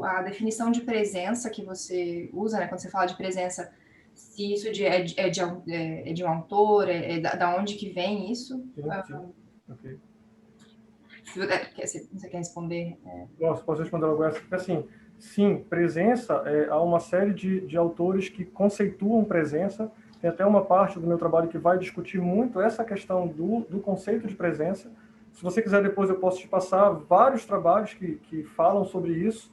a definição de presença que você usa, né, quando você fala de presença, se isso é de um autor, da onde que vem isso?
Sim. Okay.
Você quer responder?
Posso responder logo essa? Porque, assim, sim, presença, há uma série de autores que conceituam presença. Tem até uma parte do meu trabalho que vai discutir muito essa questão do conceito de presença. Se você quiser, depois eu posso te passar vários trabalhos que falam sobre isso,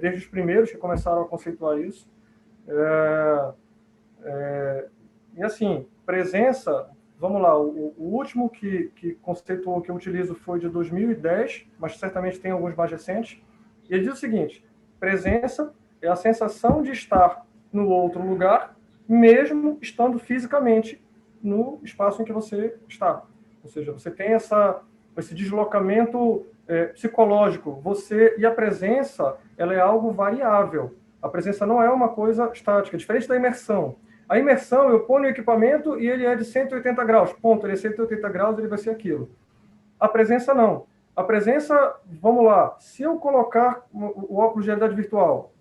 desde os primeiros que começaram a conceituar isso. E, assim, presença... Vamos lá, o último que conceituou, que eu utilizo, foi de 2010, mas certamente tem alguns mais recentes. E ele diz o seguinte: presença é a sensação de estar no outro lugar, mesmo estando fisicamente no espaço em que você está. Ou seja, você tem esse deslocamento psicológico. E a presença, ela é algo variável. A presença não é uma coisa estática, diferente da imersão. A imersão, eu ponho o equipamento e ele é de 180 graus. Ponto, ele é 180 graus, ele vai ser aquilo. A presença, não. A presença, vamos lá, se eu colocar o óculos de realidade virtual,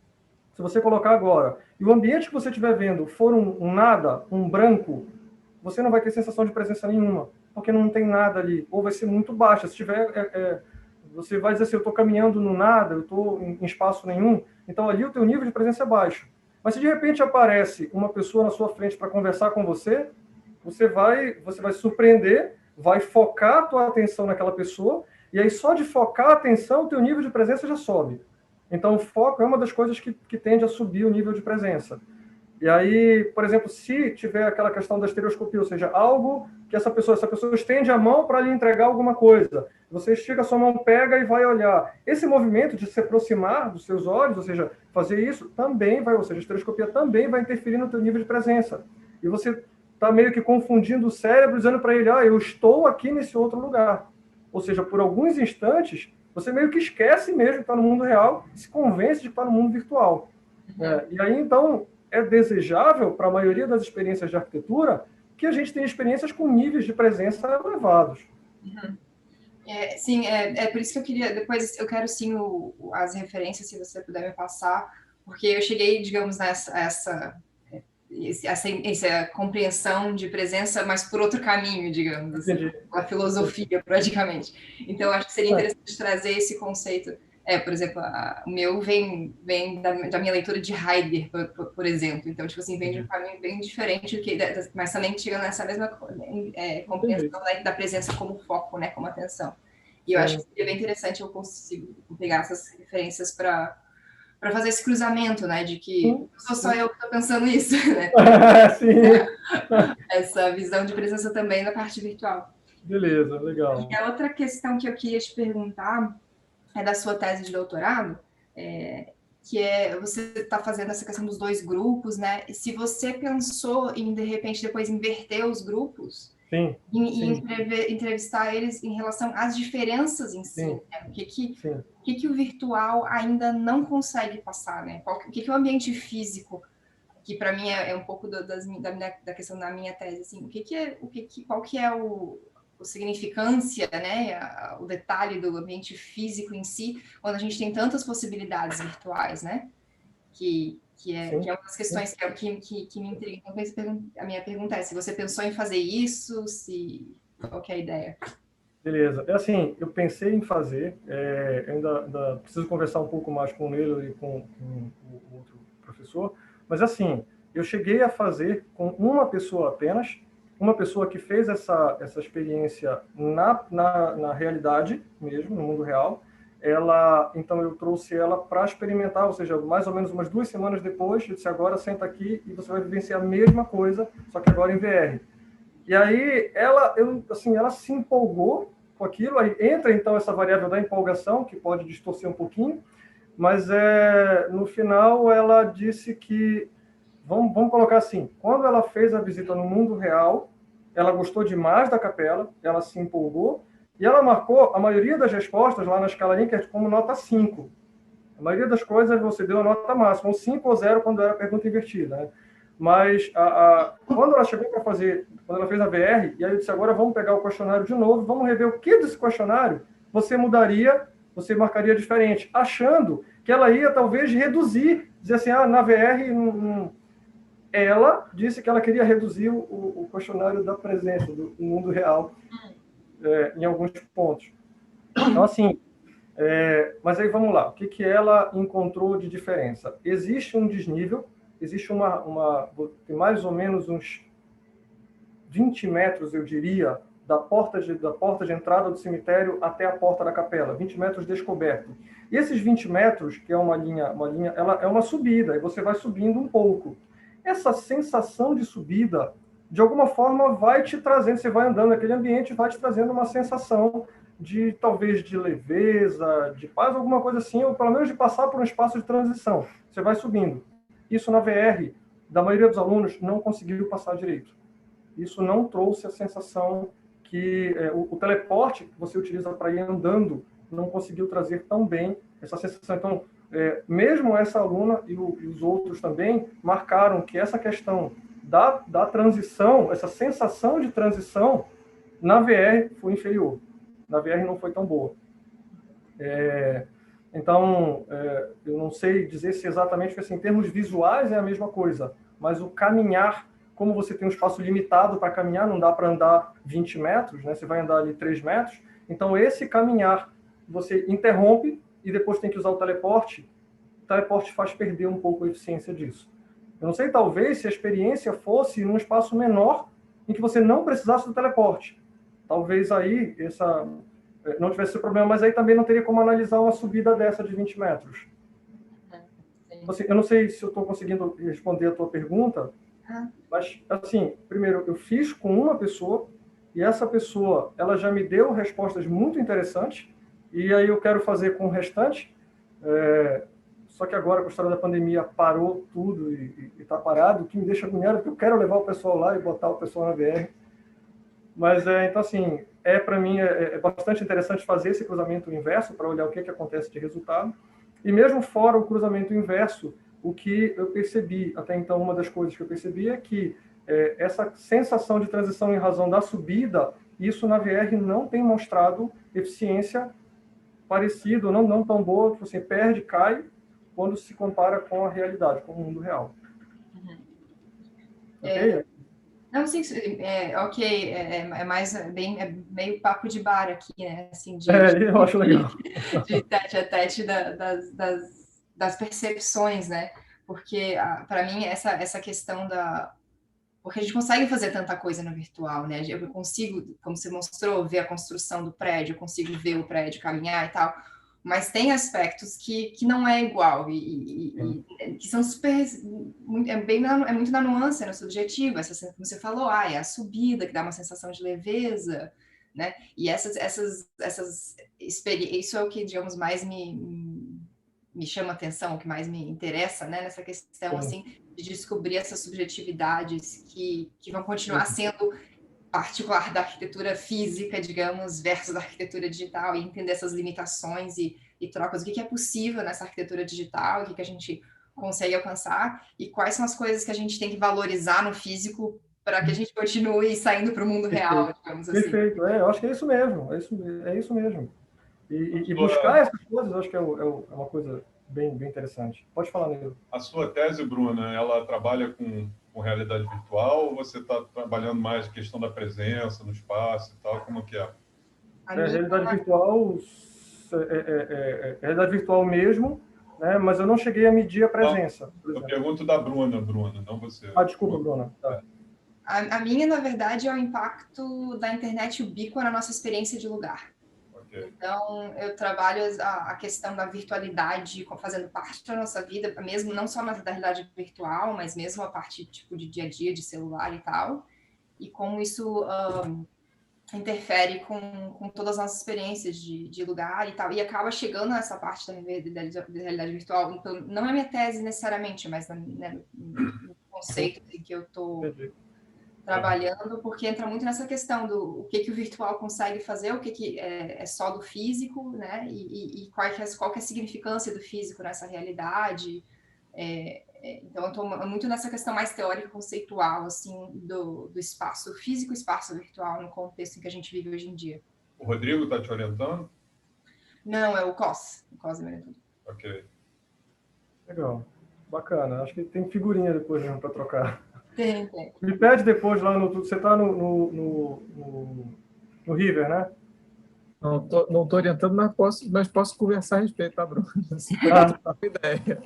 se você colocar agora, e o ambiente que você estiver vendo for um nada, um branco, você não vai ter sensação de presença nenhuma, porque não tem nada ali, ou vai ser muito baixa. Se tiver, você vai dizer assim, eu estou caminhando no nada, eu estou em espaço nenhum, então ali o teu nível de presença é baixo. Mas se de repente aparece uma pessoa na sua frente para conversar com você, você vai se surpreender, vai focar a tua atenção naquela pessoa e aí só de focar a atenção, o teu nível de presença já sobe. Então, o foco é uma das coisas que tende a subir o nível de presença. E aí, por exemplo, se tiver aquela questão da estereoscopia, ou seja, algo que essa pessoa estende a mão para lhe entregar alguma coisa, você estica a sua mão, pega e vai olhar. Esse movimento de se aproximar dos seus olhos, ou seja, fazer isso, também vai, ou seja, a estereoscopia também vai interferir no teu nível de presença. E você está meio que confundindo o cérebro, dizendo para ele, eu estou aqui nesse outro lugar. Ou seja, por alguns instantes, você meio que esquece mesmo que está no mundo real e se convence de que está no mundo virtual. E aí, então, é desejável, para a maioria das experiências de arquitetura, que a gente tenha experiências com níveis de presença elevados.
Sim, é por isso que eu queria... Depois, eu quero, sim, as referências, se você puder me passar, porque eu cheguei, digamos, essa compreensão de presença, mas por outro caminho, digamos, assim, a filosofia, praticamente. Então, acho que seria interessante trazer esse conceito. Por exemplo, o meu vem da minha leitura de Heidegger, por exemplo. Então, tipo assim, vem de um caminho bem diferente, mas também chega nessa mesma compreensão da presença como foco, né, como atenção. E eu acho que seria bem interessante eu consigo pegar essas referências para fazer esse cruzamento, né, de que não sou só eu que estou pensando isso, né? Essa visão de presença também na parte virtual.
Beleza, legal.
E a outra questão que eu queria te perguntar é da sua tese de doutorado, que você está fazendo essa questão dos 2 grupos, né? E se você pensou em, de repente, depois inverter os grupos,
sim.
entrevistar eles em relação às diferenças em si, né? O que o virtual ainda não consegue passar, né? O que o ambiente físico, que para mim é um pouco da questão da minha tese, assim, qual que é a significância, né, o detalhe do ambiente físico em si, quando a gente tem tantas possibilidades virtuais, né, que é uma das questões que me intriga. Então, a minha pergunta é se você pensou em fazer isso, qual que é a ideia?
Beleza. Assim, eu pensei em fazer, ainda preciso conversar um pouco mais com ele e com o outro professor, mas assim, eu cheguei a fazer com uma pessoa apenas, uma pessoa que fez essa experiência na realidade mesmo, no mundo real. Então eu trouxe ela para experimentar, ou seja, mais ou menos umas 2 semanas depois, eu disse, agora senta aqui e você vai vivenciar a mesma coisa, só que agora em VR. E aí ela se empolgou com aquilo, aí entra então essa variável da empolgação, que pode distorcer um pouquinho, mas no final ela disse que, vamos colocar assim, quando ela fez a visita no mundo real, ela gostou demais da capela, ela se empolgou, e ela marcou a maioria das respostas lá na escala Likert como nota 5. A maioria das coisas você deu a nota máxima, ou 5 ou 0 quando era pergunta invertida, né? Mas quando ela chegou para fazer, quando ela fez a VR, e aí eu disse, agora vamos pegar o questionário de novo, vamos rever o que desse questionário você mudaria, você marcaria diferente, achando que ela ia talvez reduzir, dizer assim, na VR... Ela disse que ela queria reduzir o questionário da presença do mundo real em alguns pontos. Então, assim, mas aí vamos lá. O que ela encontrou de diferença? Existe um desnível, existe tem mais ou menos uns 20 metros, eu diria, da porta de entrada do cemitério até a porta da capela, 20 metros descoberto. E esses 20 metros, que é uma linha, ela é uma subida, e você vai subindo um pouco. Essa sensação de subida, de alguma forma, vai te trazendo, você vai andando naquele ambiente, vai te trazendo uma sensação talvez de leveza, de paz, alguma coisa assim, ou pelo menos de passar por um espaço de transição. Você vai subindo. Isso na VR, da maioria dos alunos, não conseguiu passar direito. Isso não trouxe a sensação que o teleporte que você utiliza para ir andando não conseguiu trazer tão bem essa sensação. Então, mesmo essa aluna e os outros também marcaram que essa questão da transição, essa sensação de transição, na VR foi inferior. Na VR não foi tão boa. Então, eu não sei dizer se exatamente, porque assim, em termos visuais é a mesma coisa, mas o caminhar, como você tem um espaço limitado para caminhar, não dá para andar 20 metros, né? Você vai andar ali 3 metros, então esse caminhar você interrompe e depois tem que usar o teleporte faz perder um pouco a eficiência disso. Eu não sei, talvez, se a experiência fosse num espaço menor em que você não precisasse do teleporte. Talvez aí não tivesse esse problema, mas aí também não teria como analisar uma subida dessa de 20 metros. Assim, eu não sei se eu estou conseguindo responder a tua pergunta, mas, assim, primeiro, eu fiz com uma pessoa, e essa pessoa, ela já me deu respostas muito interessantes, e aí eu quero fazer com o restante, só que agora, com a história da pandemia, parou tudo e está parado, o que me deixa agoniado, porque eu quero levar o pessoal lá e botar o pessoal na VR. Mas, então, assim, para mim, é bastante interessante fazer esse cruzamento inverso para olhar o que acontece de resultado. E mesmo fora o cruzamento inverso, o que eu percebi, até então, uma das coisas que eu percebi é que essa sensação de transição em razão da subida, isso na VR não tem mostrado eficiência parecida, não tão boa, que você perde, cai, quando se compara com a realidade, com o mundo real. Ok?
Não, sim, ok, é mais meio papo de bar aqui, né? Assim,
eu acho legal.
De tete a tete das percepções, né? Porque, para mim, essa questão porque a gente consegue fazer tanta coisa no virtual, né? Eu consigo, como você mostrou, ver a construção do prédio, eu consigo ver o prédio caminhar e tal, mas tem aspectos que não é igual e que são super... É muito na nuance, no subjetivo, como você falou, é a subida que dá uma sensação de leveza, né? E essas experiências, isso é o que, digamos, mais me chama atenção, o que mais me interessa, né, nessa questão, assim, de descobrir essas subjetividades que vão continuar sendo particular da arquitetura física, digamos, versus da arquitetura digital, e entender essas limitações e trocas, o que é possível nessa arquitetura digital, o que a gente consegue alcançar, e quais são as coisas que a gente tem que valorizar no físico para que a gente continue saindo para o mundo real, digamos assim.
Perfeito, eu acho que é isso mesmo, é isso mesmo. E buscar essas coisas, eu acho que é uma coisa bem interessante. Pode falar, Neil.
A sua tese, Bruna, ela trabalha com realidade virtual ou você está trabalhando mais a questão da presença no espaço e tal? Como que é?
Realidade virtual realidade virtual mesmo, né? Mas eu não cheguei a medir a presença.
Eu pergunto da Bruna, não você.
Desculpa, Bruna. Tá.
A minha, na verdade, é o impacto da internet ubíqua na nossa experiência de lugar. Então, eu trabalho a questão da virtualidade fazendo parte da nossa vida, mesmo não só na realidade virtual, mas mesmo a parte tipo de dia a dia, de celular e tal, e como isso interfere com todas as nossas experiências de lugar e tal, e acaba chegando nessa parte da realidade virtual. Então, não é minha tese necessariamente, mas no conceito que eu estou trabalhando, porque entra muito nessa questão do o que o virtual consegue fazer, o que é só do físico, né? E qual que é a significância do físico nessa realidade. Então, eu estou muito nessa questão mais teórica, conceitual, assim, do espaço físico e espaço virtual no contexto em que a gente vive hoje em dia.
O Rodrigo está te orientando?
Não, é o COS me orientando.
Ok.
Legal. Bacana. Acho que tem figurinha depois mesmo para trocar.
Tem.
Me pede depois lá no... Você está no River, né?
Não tô orientando, mas posso conversar a respeito, tá, Bruno?
Tá.
Ideia.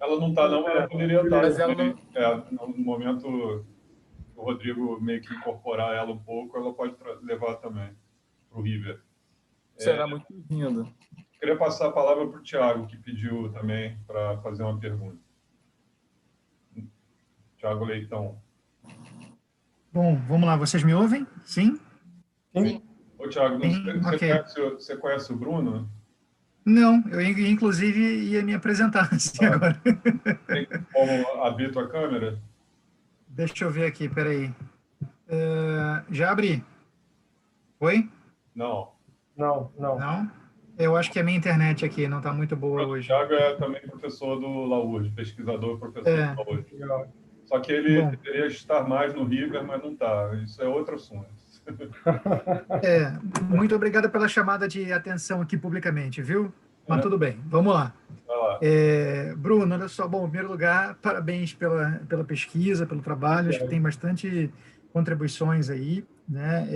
Ela não está, não, ela poderia estar.
Mas ela não...
No momento que o Rodrigo meio que incorporar ela um pouco, ela pode levar também para o River.
Será muito bem-vindo.
Queria passar a palavra para o Thiago, que pediu também para fazer uma pergunta. Thiago Leitão.
Bom, vamos lá. Vocês me ouvem? Sim?
Sim.
Ô, Thiago,
Okay.
Você conhece o Bruno?
Não, eu inclusive ia me apresentar assim agora.
Tem como abrir tua câmera?
Deixa eu ver aqui, peraí. Já abri. Oi?
Não.
Não.
Não? Eu acho que a minha internet aqui não está muito boa hoje.
O Thiago é também professor do Laúde, pesquisador, professor do Laúde.
Legal.
Só que ele deveria estar mais no River, mas não está. Isso é outro assunto.
Muito obrigado pela chamada de atenção aqui publicamente, viu? Mas tudo bem, vamos lá.
Vai lá.
Bruno, olha só, bom, em primeiro lugar, parabéns pela pesquisa, pelo trabalho, acho que tem bastante contribuições aí, né?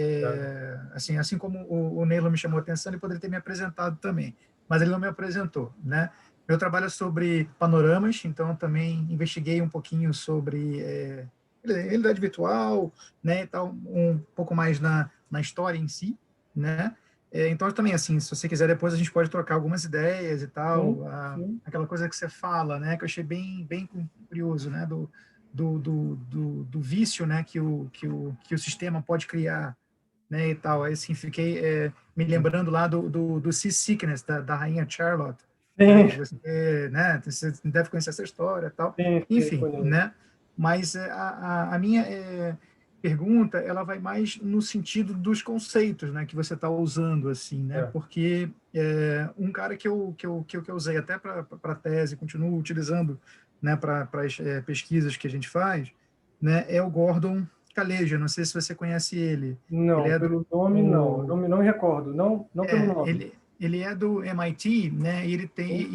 Assim como o Neilo me chamou a atenção, ele poderia ter me apresentado também, mas ele não me apresentou, né? Meu trabalho é sobre panoramas, então também investiguei um pouquinho sobre realidade virtual, né, e tal, um pouco mais na história em si, né? Então, também, assim, se você quiser, depois a gente pode trocar algumas ideias e tal,
Sim.
aquela coisa que você fala, né, que eu achei bem curioso, né, do vício, né, que o sistema pode criar, né, e tal. Aí, assim, fiquei me lembrando lá do Seasickness, da Rainha Charlotte, né, que você deve conhecer essa história e tal.
Sim,
Enfim,
conheço.
né, mas a minha pergunta, ela vai mais no sentido dos conceitos, né, que você está usando, assim, né, porque um cara que eu usei até para a tese, continuo utilizando, né, para as pesquisas que a gente faz, né, é o Gordon Kaleja. Não sei se você conhece ele. Ele
Não,
é
pelo nome não. Não me recordo. Não pelo nome.
ele é do MIT, né? E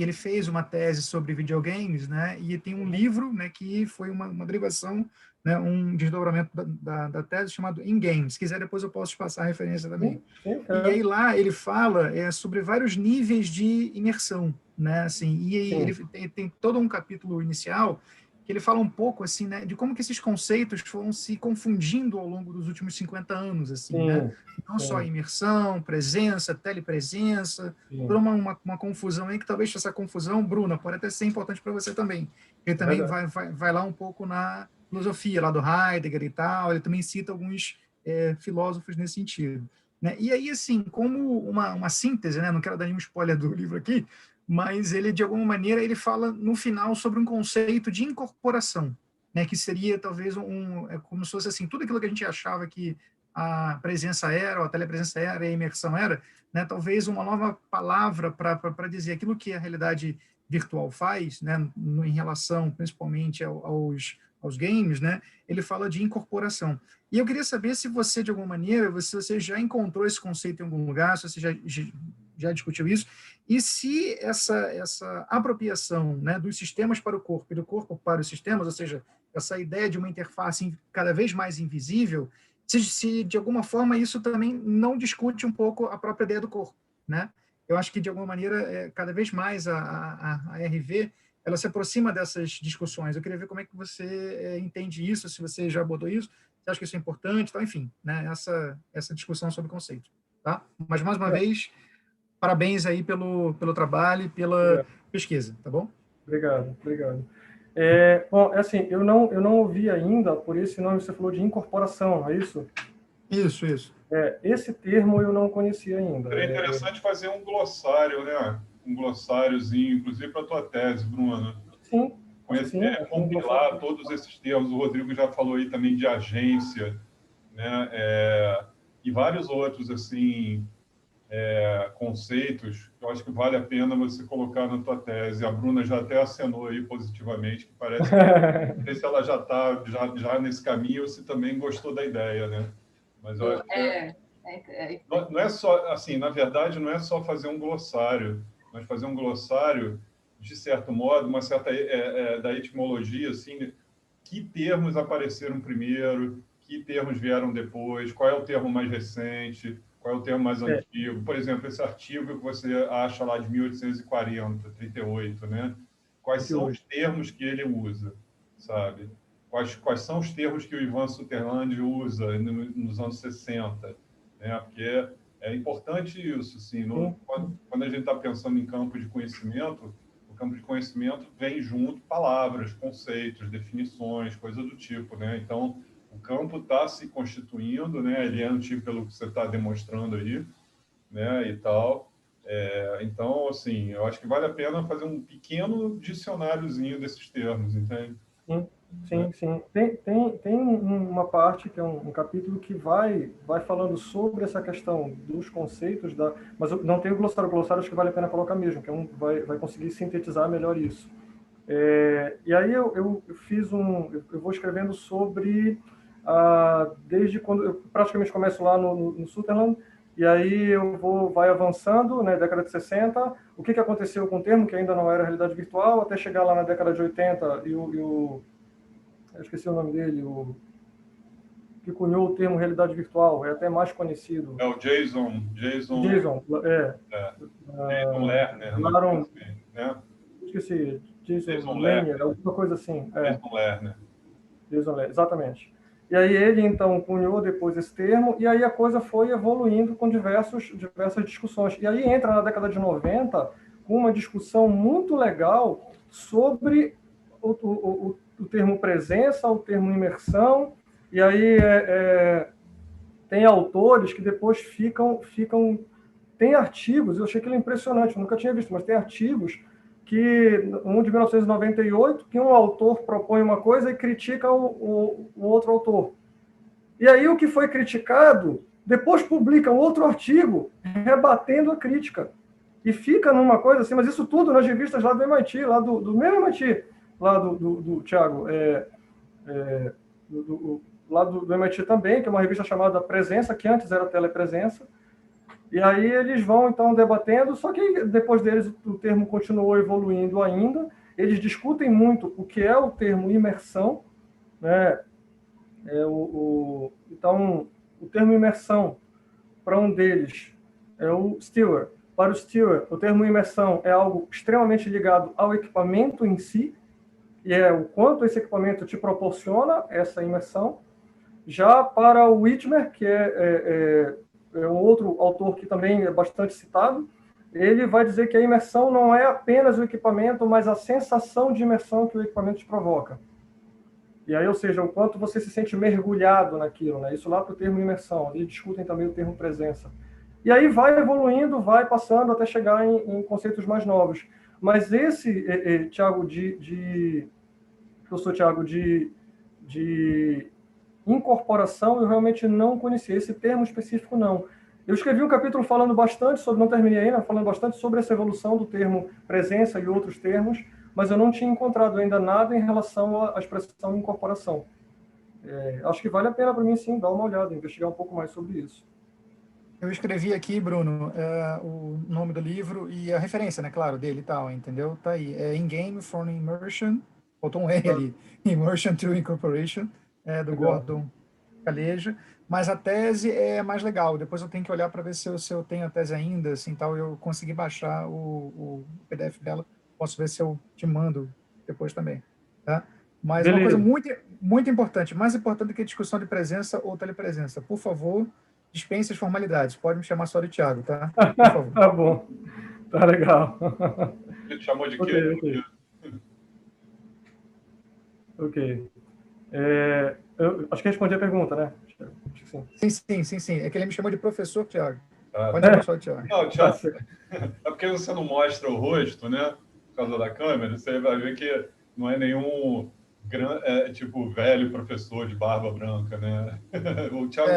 ele fez uma tese sobre videogames, né? E tem um livro, né? Que foi uma derivação, né? Um desdobramento da tese chamado In Games. Se quiser, depois eu posso te passar a referência também.
Sim,
E aí lá ele fala sobre vários níveis de imersão, né? Assim, e ele tem todo um capítulo inicial que ele fala um pouco assim, né, de como que esses conceitos foram se confundindo ao longo dos últimos 50 anos, assim, né? Não só imersão, presença, telepresença, toda uma confusão aí que talvez essa confusão, Bruna, pode até ser importante para você também. Ele também vai lá um pouco na filosofia lá do Heidegger e tal, ele também cita alguns filósofos nesse sentido, né? E aí, assim, como uma síntese, né? Não quero dar nenhum spoiler do livro aqui, mas ele, de alguma maneira, ele fala no final sobre um conceito de incorporação, né? Que seria talvez como se fosse assim, tudo aquilo que a gente achava que a presença era, ou a telepresença era, e a imersão era, né? Talvez uma nova palavra para dizer aquilo que a realidade virtual faz, né? Em relação, principalmente, aos games, né? Ele fala de incorporação. E eu queria saber se você, de alguma maneira, você já encontrou esse conceito em algum lugar, se você já discutiu isso, e se essa apropriação, né, dos sistemas para o corpo e do corpo para os sistemas, ou seja, essa ideia de uma interface cada vez mais invisível, se de alguma forma isso também não discute um pouco a própria ideia do corpo, né? Eu acho que, de alguma maneira, cada vez mais a RV ela se aproxima dessas discussões. Eu queria ver como é que você entende isso, se você já abordou isso, você acha que isso é importante, então, enfim, né, essa discussão sobre o conceito. Tá? Mas, mais uma vez, parabéns aí pelo trabalho e pela pesquisa, tá bom?
Obrigado. Bom, assim, eu não ouvi ainda, por esse nome você falou de incorporação, é isso?
Isso.
Esse termo eu não conhecia ainda.
Seria interessante fazer um glossário, né? Um glossáriozinho, inclusive para a tua tese, Bruno.
Sim.
Conhecer, compilar todos esses termos. O Rodrigo já falou aí também de agência, né? E vários outros, assim, conceitos que eu acho que vale a pena você colocar na tua tese. A Bruna já até acenou aí positivamente, que parece que não sei se ela já está já nesse caminho ou se também gostou da ideia, né? Mas eu acho que não é só, assim, na verdade, não é só fazer um glossário, mas fazer um glossário, de certo modo, uma certa da etimologia, assim, que termos apareceram primeiro, que termos vieram depois, qual é o termo mais recente, qual é o termo mais antigo. Por exemplo, esse artigo que você acha lá de 1840, 38, né? Quais são os termos que ele usa, sabe? Quais são os termos que o Ivan Sutherland usa nos anos 60, né? Porque é importante isso, assim, quando a gente está pensando em campo de conhecimento, o campo de conhecimento vem junto palavras, conceitos, definições, coisas do tipo, né? Então, o campo está se constituindo, né? Ele é antigo pelo que você está demonstrando aí, né? E tal. Então, assim, eu acho que vale a pena fazer um pequeno dicionáriozinho desses termos, entende?
Sim. Tem uma parte, que é um capítulo que vai falando sobre essa questão dos conceitos, mas eu não tenho glossário, acho que vale a pena colocar mesmo, que vai conseguir sintetizar melhor isso. E aí eu fiz eu vou escrevendo sobre, desde quando eu praticamente começo lá no Sutherland, e aí vai avançando, né, década de 60, o que aconteceu com o termo, que ainda não era realidade virtual, até chegar lá na década de 80, eu esqueci o nome dele, que cunhou o termo realidade virtual, é até mais conhecido.
É o Jason
Jason
Lerner, né?
Esqueci, Jason Lerner, alguma coisa assim.
Jason Lerner.
Jason Lerner, exatamente. E aí ele, então, cunhou depois esse termo, e aí a coisa foi evoluindo com diversas discussões. E aí entra na década de 90 com uma discussão muito legal sobre o termo presença, o termo imersão, e aí tem autores que depois ficam... Tem artigos, eu achei aquilo impressionante, eu nunca tinha visto, mas tem artigos que, um de 1998, que um autor propõe uma coisa e critica o outro autor. E aí o que foi criticado, depois publica um outro artigo rebatendo a crítica. E fica numa coisa assim, mas isso tudo nas revistas lá do MIT, lá do mesmo MIT, lá do Thiago, lá do MIT também, que é uma revista chamada Presença, que antes era Telepresença. E aí eles vão, então, debatendo, só que depois deles o termo continuou evoluindo ainda. Eles discutem muito o que é o termo imersão, né? Então, o termo imersão, para um deles, é o Stewart. Para o Stewart, o termo imersão é algo extremamente ligado ao equipamento em si, e é o quanto esse equipamento te proporciona essa imersão. Já para o Whitmer, que é um outro autor que também é bastante citado, ele vai dizer que a imersão não é apenas o equipamento, mas a sensação de imersão que o equipamento te provoca. E aí, ou seja, o quanto você se sente mergulhado naquilo, né? Isso lá para o termo imersão. Eles discutem também o termo presença. E aí vai evoluindo, vai passando até chegar em conceitos mais novos. Mas esse, Thiago, professor Thiago, de incorporação, eu realmente não conhecia. Esse termo específico, não. Eu escrevi um capítulo falando bastante sobre, não terminei ainda, falando bastante sobre essa evolução do termo presença e outros termos, mas eu não tinha encontrado ainda nada em relação à expressão incorporação. Acho que vale a pena para mim, sim, dar uma olhada, investigar um pouco mais sobre isso.
Eu escrevi aqui, Bruno, o nome do livro e a referência, né, claro, dele e tal, entendeu? Tá aí. In Game from Immersion, botou um R ali, Immersion to Incorporation, do Gordon Caleja, mas a tese é mais legal. Depois eu tenho que olhar para ver se eu tenho a tese ainda, assim, tal, eu consegui baixar o PDF dela, posso ver se eu te mando depois também, tá? Mas
Beleza.
Uma coisa muito, muito importante, mais importante que a discussão de presença ou telepresença, por favor, dispense as formalidades, pode me chamar só de Thiago, tá? Por favor.
Tá bom, tá legal.
Ele chamou de quê?
Ok. Eu acho que respondi a pergunta, né?
Sim. É que ele me chamou de professor, Thiago. Pode chamar só de Thiago.
Não, Thiago, é porque você não mostra o rosto, né? Por causa da câmera, você vai ver que não é nenhum tipo velho professor de barba branca, né? O Thiago,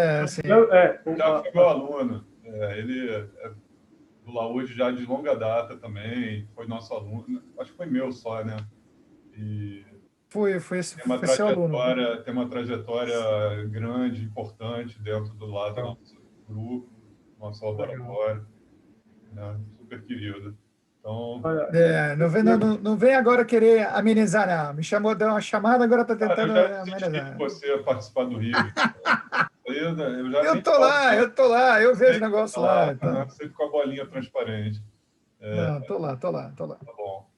o Thiago foi meu aluno. Ele é do Laúde já de longa data também, foi nosso aluno. Acho que foi meu só, né? E
foi seu aluno.
Tem uma trajetória grande, importante dentro do lado do nosso grupo, nosso laboratório, né? Super querido. Então,
não vem agora querer amenizar, não. Me chamou, deu uma chamada, agora está tentando amenizar.
Você participar do Rio.
Eu tô lá, eu vejo o negócio lá.
Tá. Você com a bolinha transparente.
Não, tô lá.
Tá bom.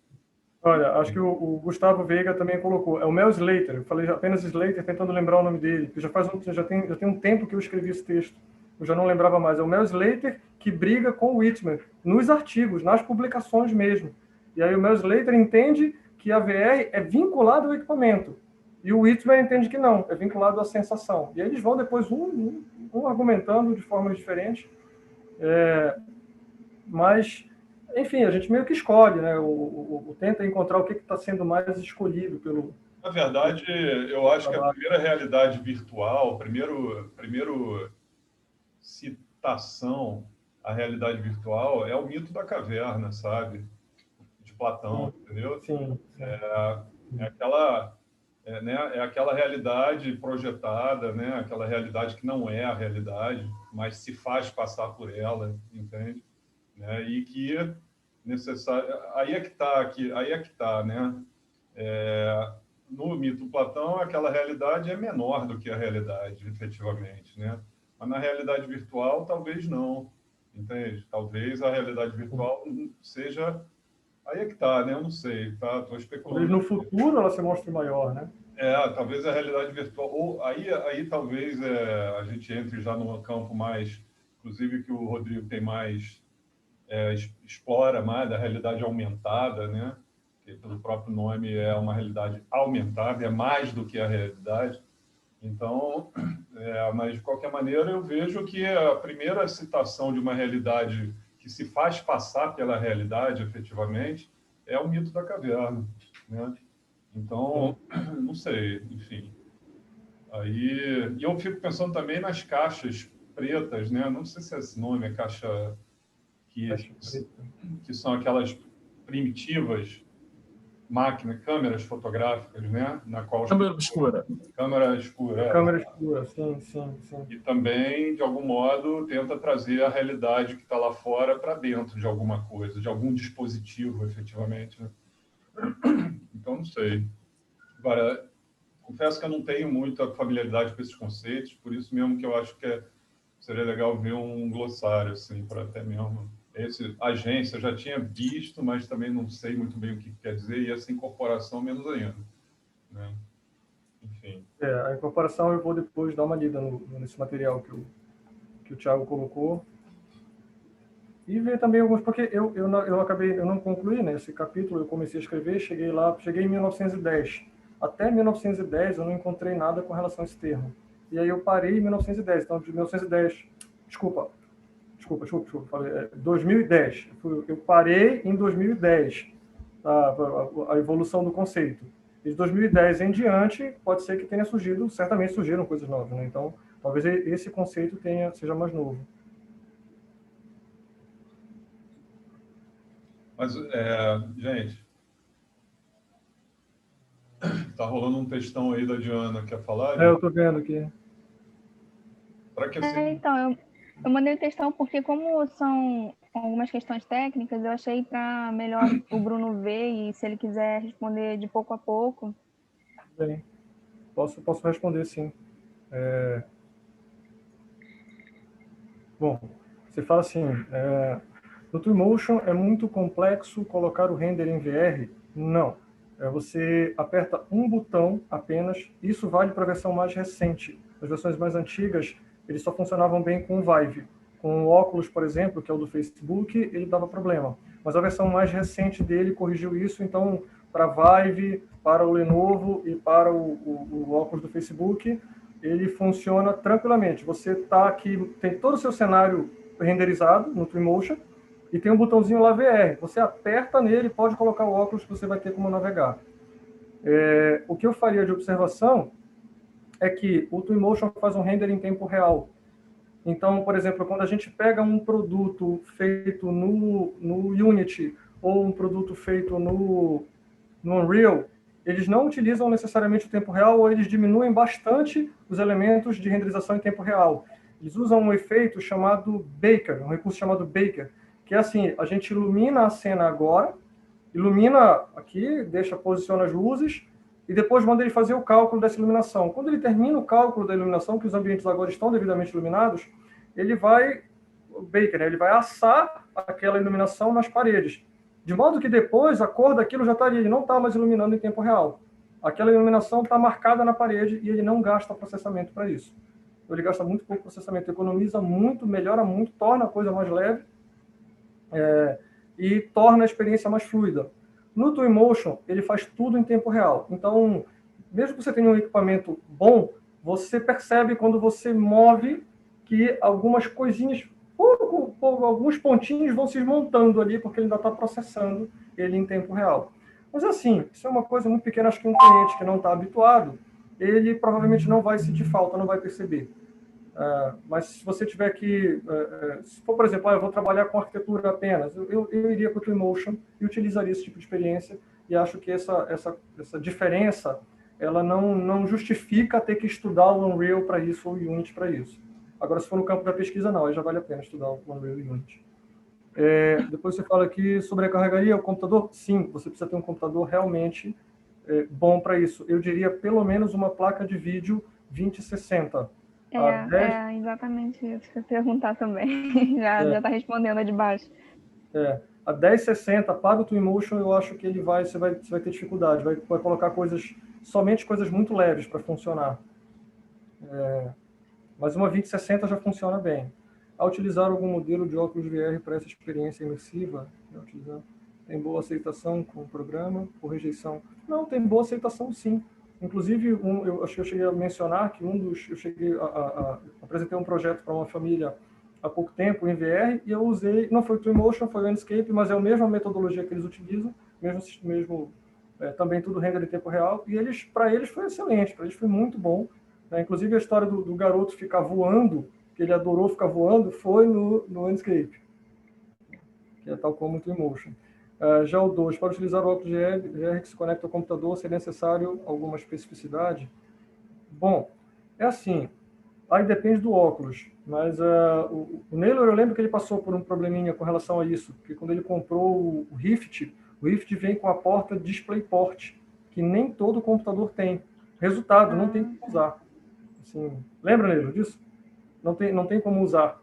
Olha, acho que o Gustavo Veiga também colocou. É o Mel Slater. Eu falei apenas Slater, tentando lembrar o nome dele. Já tem um tempo que eu escrevi esse texto. Eu já não lembrava mais. É o Mel Slater que briga com o Whitmer nos artigos, nas publicações mesmo. E aí o Mel Slater entende que a VR é vinculada ao equipamento. E o Whitmer entende que não, é vinculado à sensação. E aí eles vão depois um argumentando de formas diferentes. Mas, enfim, a gente meio que escolhe, né? Tenta encontrar o que está sendo mais escolhido pelo...
Na verdade, eu acho que a primeira realidade virtual, primeiro citação à realidade virtual é o mito da caverna, sabe? De Platão, entendeu?
Sim.
É aquela realidade projetada, né? Aquela realidade que não é a realidade, mas se faz passar por ela, entende? Né? E que necessário. Aí é que tá, né? No mito Platão, aquela realidade é menor do que a realidade, efetivamente, né? Mas na realidade virtual, talvez não, entende? Talvez a realidade virtual seja Aí é que tá, né? Eu não sei, tá? Estou especulando.
Talvez no futuro ela se mostre maior, né?
Talvez a realidade virtual, ou aí talvez a gente entre já num campo mais, inclusive que o Rodrigo tem mais, explora mais da realidade aumentada, né? Que pelo próprio nome é uma realidade aumentada, é mais do que a realidade. Então, mas de qualquer maneira eu vejo que a primeira citação de uma realidade que se faz passar pela realidade, efetivamente, é o mito da caverna, né? Então, não sei, enfim. E eu fico pensando também nas caixas pretas, né? Não sei se é esse nome, é caixa que são aquelas primitivas câmeras fotográficas, né? Na qual
Câmera escura.
Câmera escura.
Câmera escura, sim, sim, sim.
E também, de algum modo, tenta trazer a realidade que está lá fora para dentro de alguma coisa, de algum dispositivo, efetivamente, né? Então, não sei. Agora, confesso que eu não tenho muita familiaridade com esses conceitos, por isso mesmo que eu acho que seria legal ver um glossário, assim, para até mesmo... agência eu já tinha visto, mas também não sei muito bem o que quer dizer, e essa incorporação menos ainda, né? Enfim.
A incorporação eu vou depois dar uma lida nesse material que o Thiago colocou. E ver também alguns, porque eu não concluí, né, esse capítulo, eu comecei a escrever, cheguei em 1910. Até 1910 eu não encontrei nada com relação a esse termo. E aí eu parei em 1910, então de 1910, desculpa, falei, 2010. Eu parei em 2010, a evolução do conceito. E de 2010 em diante, pode ser que tenha surgido, certamente surgiram coisas novas, né? Então, talvez esse conceito seja mais novo.
Mas, gente, tá rolando um textão aí da Diana, quer falar?
Eu estou vendo aqui.
Para que assim...
Então, eu mandei o textão porque, como são algumas questões técnicas, eu achei para melhor o Bruno ver e, se ele quiser responder de pouco a pouco.
Bem, posso responder, sim. Bom, você fala assim, no Twinmotion é muito complexo colocar o render em VR? Não. Você aperta um botão apenas, isso vale para a versão mais recente. As versões mais antigas, eles só funcionavam bem com o Vive. Com o óculos, por exemplo, que é o do Facebook, ele dava problema. Mas a versão mais recente dele corrigiu isso, então, para Vive, para o Lenovo e para o óculos do Facebook, ele funciona tranquilamente. Você está aqui, tem todo o seu cenário renderizado no Twinmotion, e tem um botãozinho lá VR. Você aperta nele e pode colocar o óculos que você vai ter como navegar. O que eu faria de observação é que o Twinmotion faz um render em tempo real. Então, por exemplo, quando a gente pega um produto feito no Unity ou um produto feito no Unreal, eles não utilizam necessariamente o tempo real, ou eles diminuem bastante os elementos de renderização em tempo real. Eles usam um efeito chamado Baker, um recurso chamado Baker, que é assim, a gente ilumina a cena agora, ilumina aqui, posiciona as luzes, e depois manda ele fazer o cálculo dessa iluminação. Quando ele termina o cálculo da iluminação, que os ambientes agora estão devidamente iluminados, ele vai, o Baker, né, ele vai assar aquela iluminação nas paredes, de modo que depois a cor daquilo já está ali, ele não está mais iluminando em tempo real. Aquela iluminação está marcada na parede e ele não gasta processamento para isso. Então, ele gasta muito pouco processamento, economiza muito, melhora muito, torna a coisa mais leve, e torna a experiência mais fluida. No Twinmotion, ele faz tudo em tempo real. Então, mesmo que você tenha um equipamento bom, você percebe quando você move que algumas coisinhas, alguns pontinhos vão se desmontando ali, porque ele ainda está processando ele em tempo real. Mas assim, isso é uma coisa muito pequena, acho que um cliente que não está habituado, ele provavelmente não vai sentir falta, não vai perceber. Mas se você tiver que, se for, por exemplo, eu vou trabalhar com arquitetura apenas, eu iria para o Twinmotion e utilizaria esse tipo de experiência, e acho que essa diferença, ela não justifica ter que estudar o Unreal para isso ou o Unity para isso. Agora, se for no campo da pesquisa, não, aí já vale a pena estudar o Unreal e o Unity. Depois você fala aqui, sobrecarregaria o computador? Sim, você precisa ter um computador realmente bom para isso. Eu diria pelo menos uma placa de vídeo 2060.
Exatamente isso que eu ia perguntar também. Já está respondendo a de baixo.
A 1060 para o Twinmotion, eu acho que você vai ter dificuldade, vai colocar somente coisas muito leves para funcionar. Mas uma 2060 já funciona bem. A utilizar algum modelo de óculos VR para essa experiência imersiva, tem boa aceitação com o programa ou rejeição? Não, tem boa aceitação sim. Inclusive, eu acho que eu cheguei a mencionar que eu cheguei apresentei um projeto para uma família há pouco tempo em VR e eu usei, não foi o Twinmotion, foi o Enscape, mas é a mesma metodologia que eles utilizam, também tudo render em tempo real, e para eles foi excelente, para eles foi muito bom. Inclusive a história do garoto ficar voando, que ele adorou ficar voando, foi no Enscape, que é tal como o Twinmotion. Já o 2, para utilizar o óculos VR que se conecta ao computador, seria necessário alguma especificidade? Bom, é assim, aí depende do óculos, mas o Naylor, eu lembro que ele passou por um probleminha com relação a isso, porque quando ele comprou o Rift vem com a porta DisplayPort, que nem todo computador tem. Resultado, não tem como usar. Assim, lembra, Naylor, disso? Não tem como usar.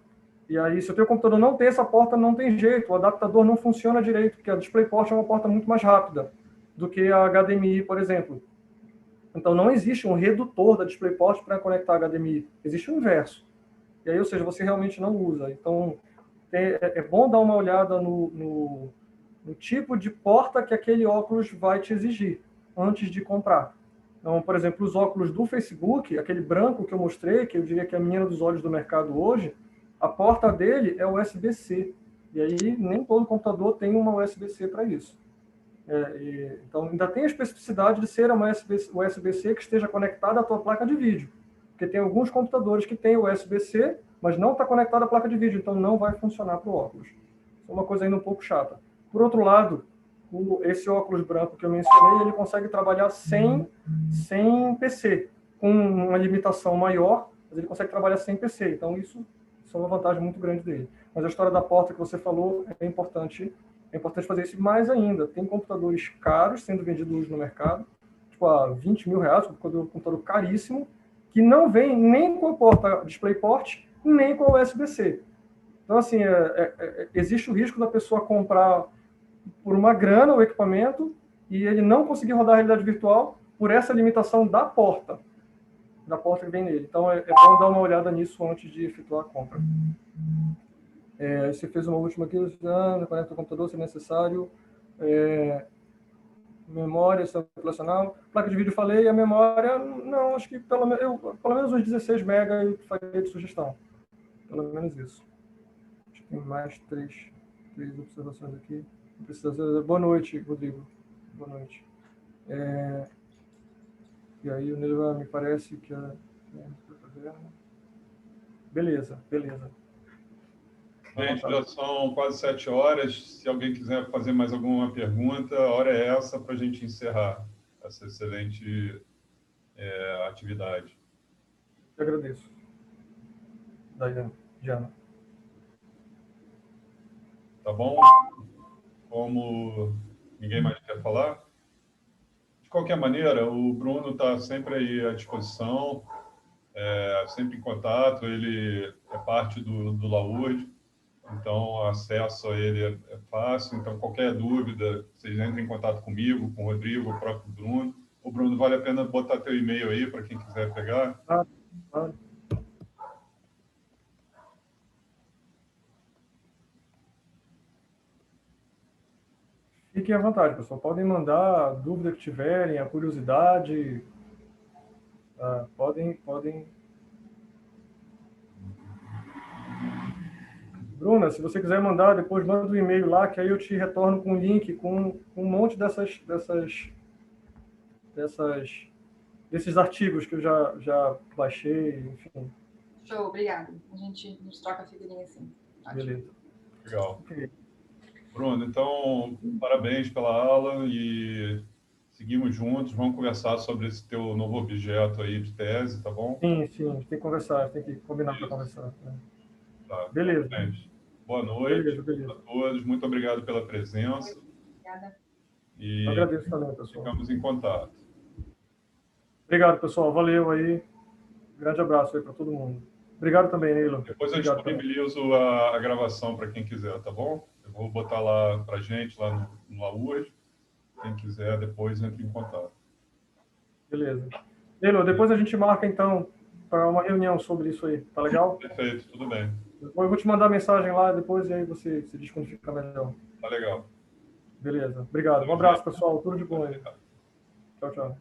E aí, se o teu computador não tem essa porta, não tem jeito, o adaptador não funciona direito, porque a DisplayPort é uma porta muito mais rápida do que a HDMI, por exemplo. Então, não existe um redutor da DisplayPort para conectar a HDMI, existe o inverso. E aí, ou seja, você realmente não usa. Então, é bom dar uma olhada no tipo de porta que aquele óculos vai te exigir antes de comprar. Então, por exemplo, os óculos do Facebook, aquele branco que eu mostrei, que eu diria que é a menina dos olhos do mercado hoje, a porta dele é USB-C. E aí nem todo computador tem uma USB-C para isso. Então, ainda tem a especificidade de ser uma USB-C que esteja conectada à tua placa de vídeo. Porque tem alguns computadores que têm USB-C, mas não está conectado à placa de vídeo, então não vai funcionar para o óculos. Isso é uma coisa ainda um pouco chata. Por outro lado, esse óculos branco que eu mencionei, ele consegue trabalhar sem PC, com uma limitação maior, mas ele consegue trabalhar sem PC. Então, isso é uma vantagem muito grande dele. Mas a história da porta que você falou é importante fazer isso. Mais ainda, tem computadores caros sendo vendidos hoje no mercado, tipo a 20 mil reais, um computador caríssimo, que não vem nem com a porta DisplayPort, nem com a USB-C. Então, assim, existe o risco da pessoa comprar por uma grana o equipamento e ele não conseguir rodar a realidade virtual por essa limitação da porta que vem nele. Então, é bom dar uma olhada nisso antes de efetuar a compra. Você fez uma última aqui, conecta o computador se necessário, memória operacional, placa de vídeo falei, a memória, não, acho que pelo menos uns 16 MB eu faria de sugestão. Pelo menos isso. Acho que tem mais três observações aqui. Boa noite, Rodrigo. Boa noite. E aí o Nilo me parece que beleza.
Gente, já são quase 7 horas. Se alguém quiser fazer mais alguma pergunta, a hora é essa para a gente encerrar essa excelente atividade.
Eu agradeço. Diana.
Tá bom? Como ninguém mais quer falar? De qualquer maneira, o Bruno está sempre aí à disposição, sempre em contato, ele é parte do Laúde, então o acesso a ele é fácil, então qualquer dúvida, vocês entrem em contato comigo, com o Rodrigo, o próprio Bruno. O Bruno, vale a pena botar teu e-mail aí para quem quiser pegar?
Claro. Fiquem à vontade, pessoal. Podem mandar a dúvida que tiverem, a curiosidade. Podem. Bruna, se você quiser mandar, depois manda um e-mail lá, que aí eu te retorno com um link, com um monte desses artigos que eu já baixei, enfim.
Show, obrigado. A gente troca a figurinha assim.
Beleza.
Legal. Okay. Bruno, então, parabéns pela aula e seguimos juntos. Vamos conversar sobre esse teu novo objeto aí de tese, tá bom?
Sim, a gente tem que conversar, tem que combinar para conversar. Né?
Tá.
Beleza.
Gente, boa noite
beleza.
a todos. Muito obrigado pela presença.
Obrigada.
E
agradeço também, pessoal.
Ficamos em contato.
Obrigado, pessoal. Valeu aí. Grande abraço aí para todo mundo. Obrigado também, Neilo.
Depois eu disponibilizo a gravação para quem quiser, tá bom? Eu vou botar lá para gente, lá no AURG. Quem quiser, depois entre em contato.
Beleza. Neilo, depois a gente marca, então, para uma reunião sobre isso aí. Tá legal?
Perfeito, tudo bem.
Eu vou te mandar mensagem lá depois e aí você se diz quando ficar melhor.
Tá legal.
Beleza. Obrigado. Um abraço, pessoal. Tudo de bom aí. Tchau, tchau.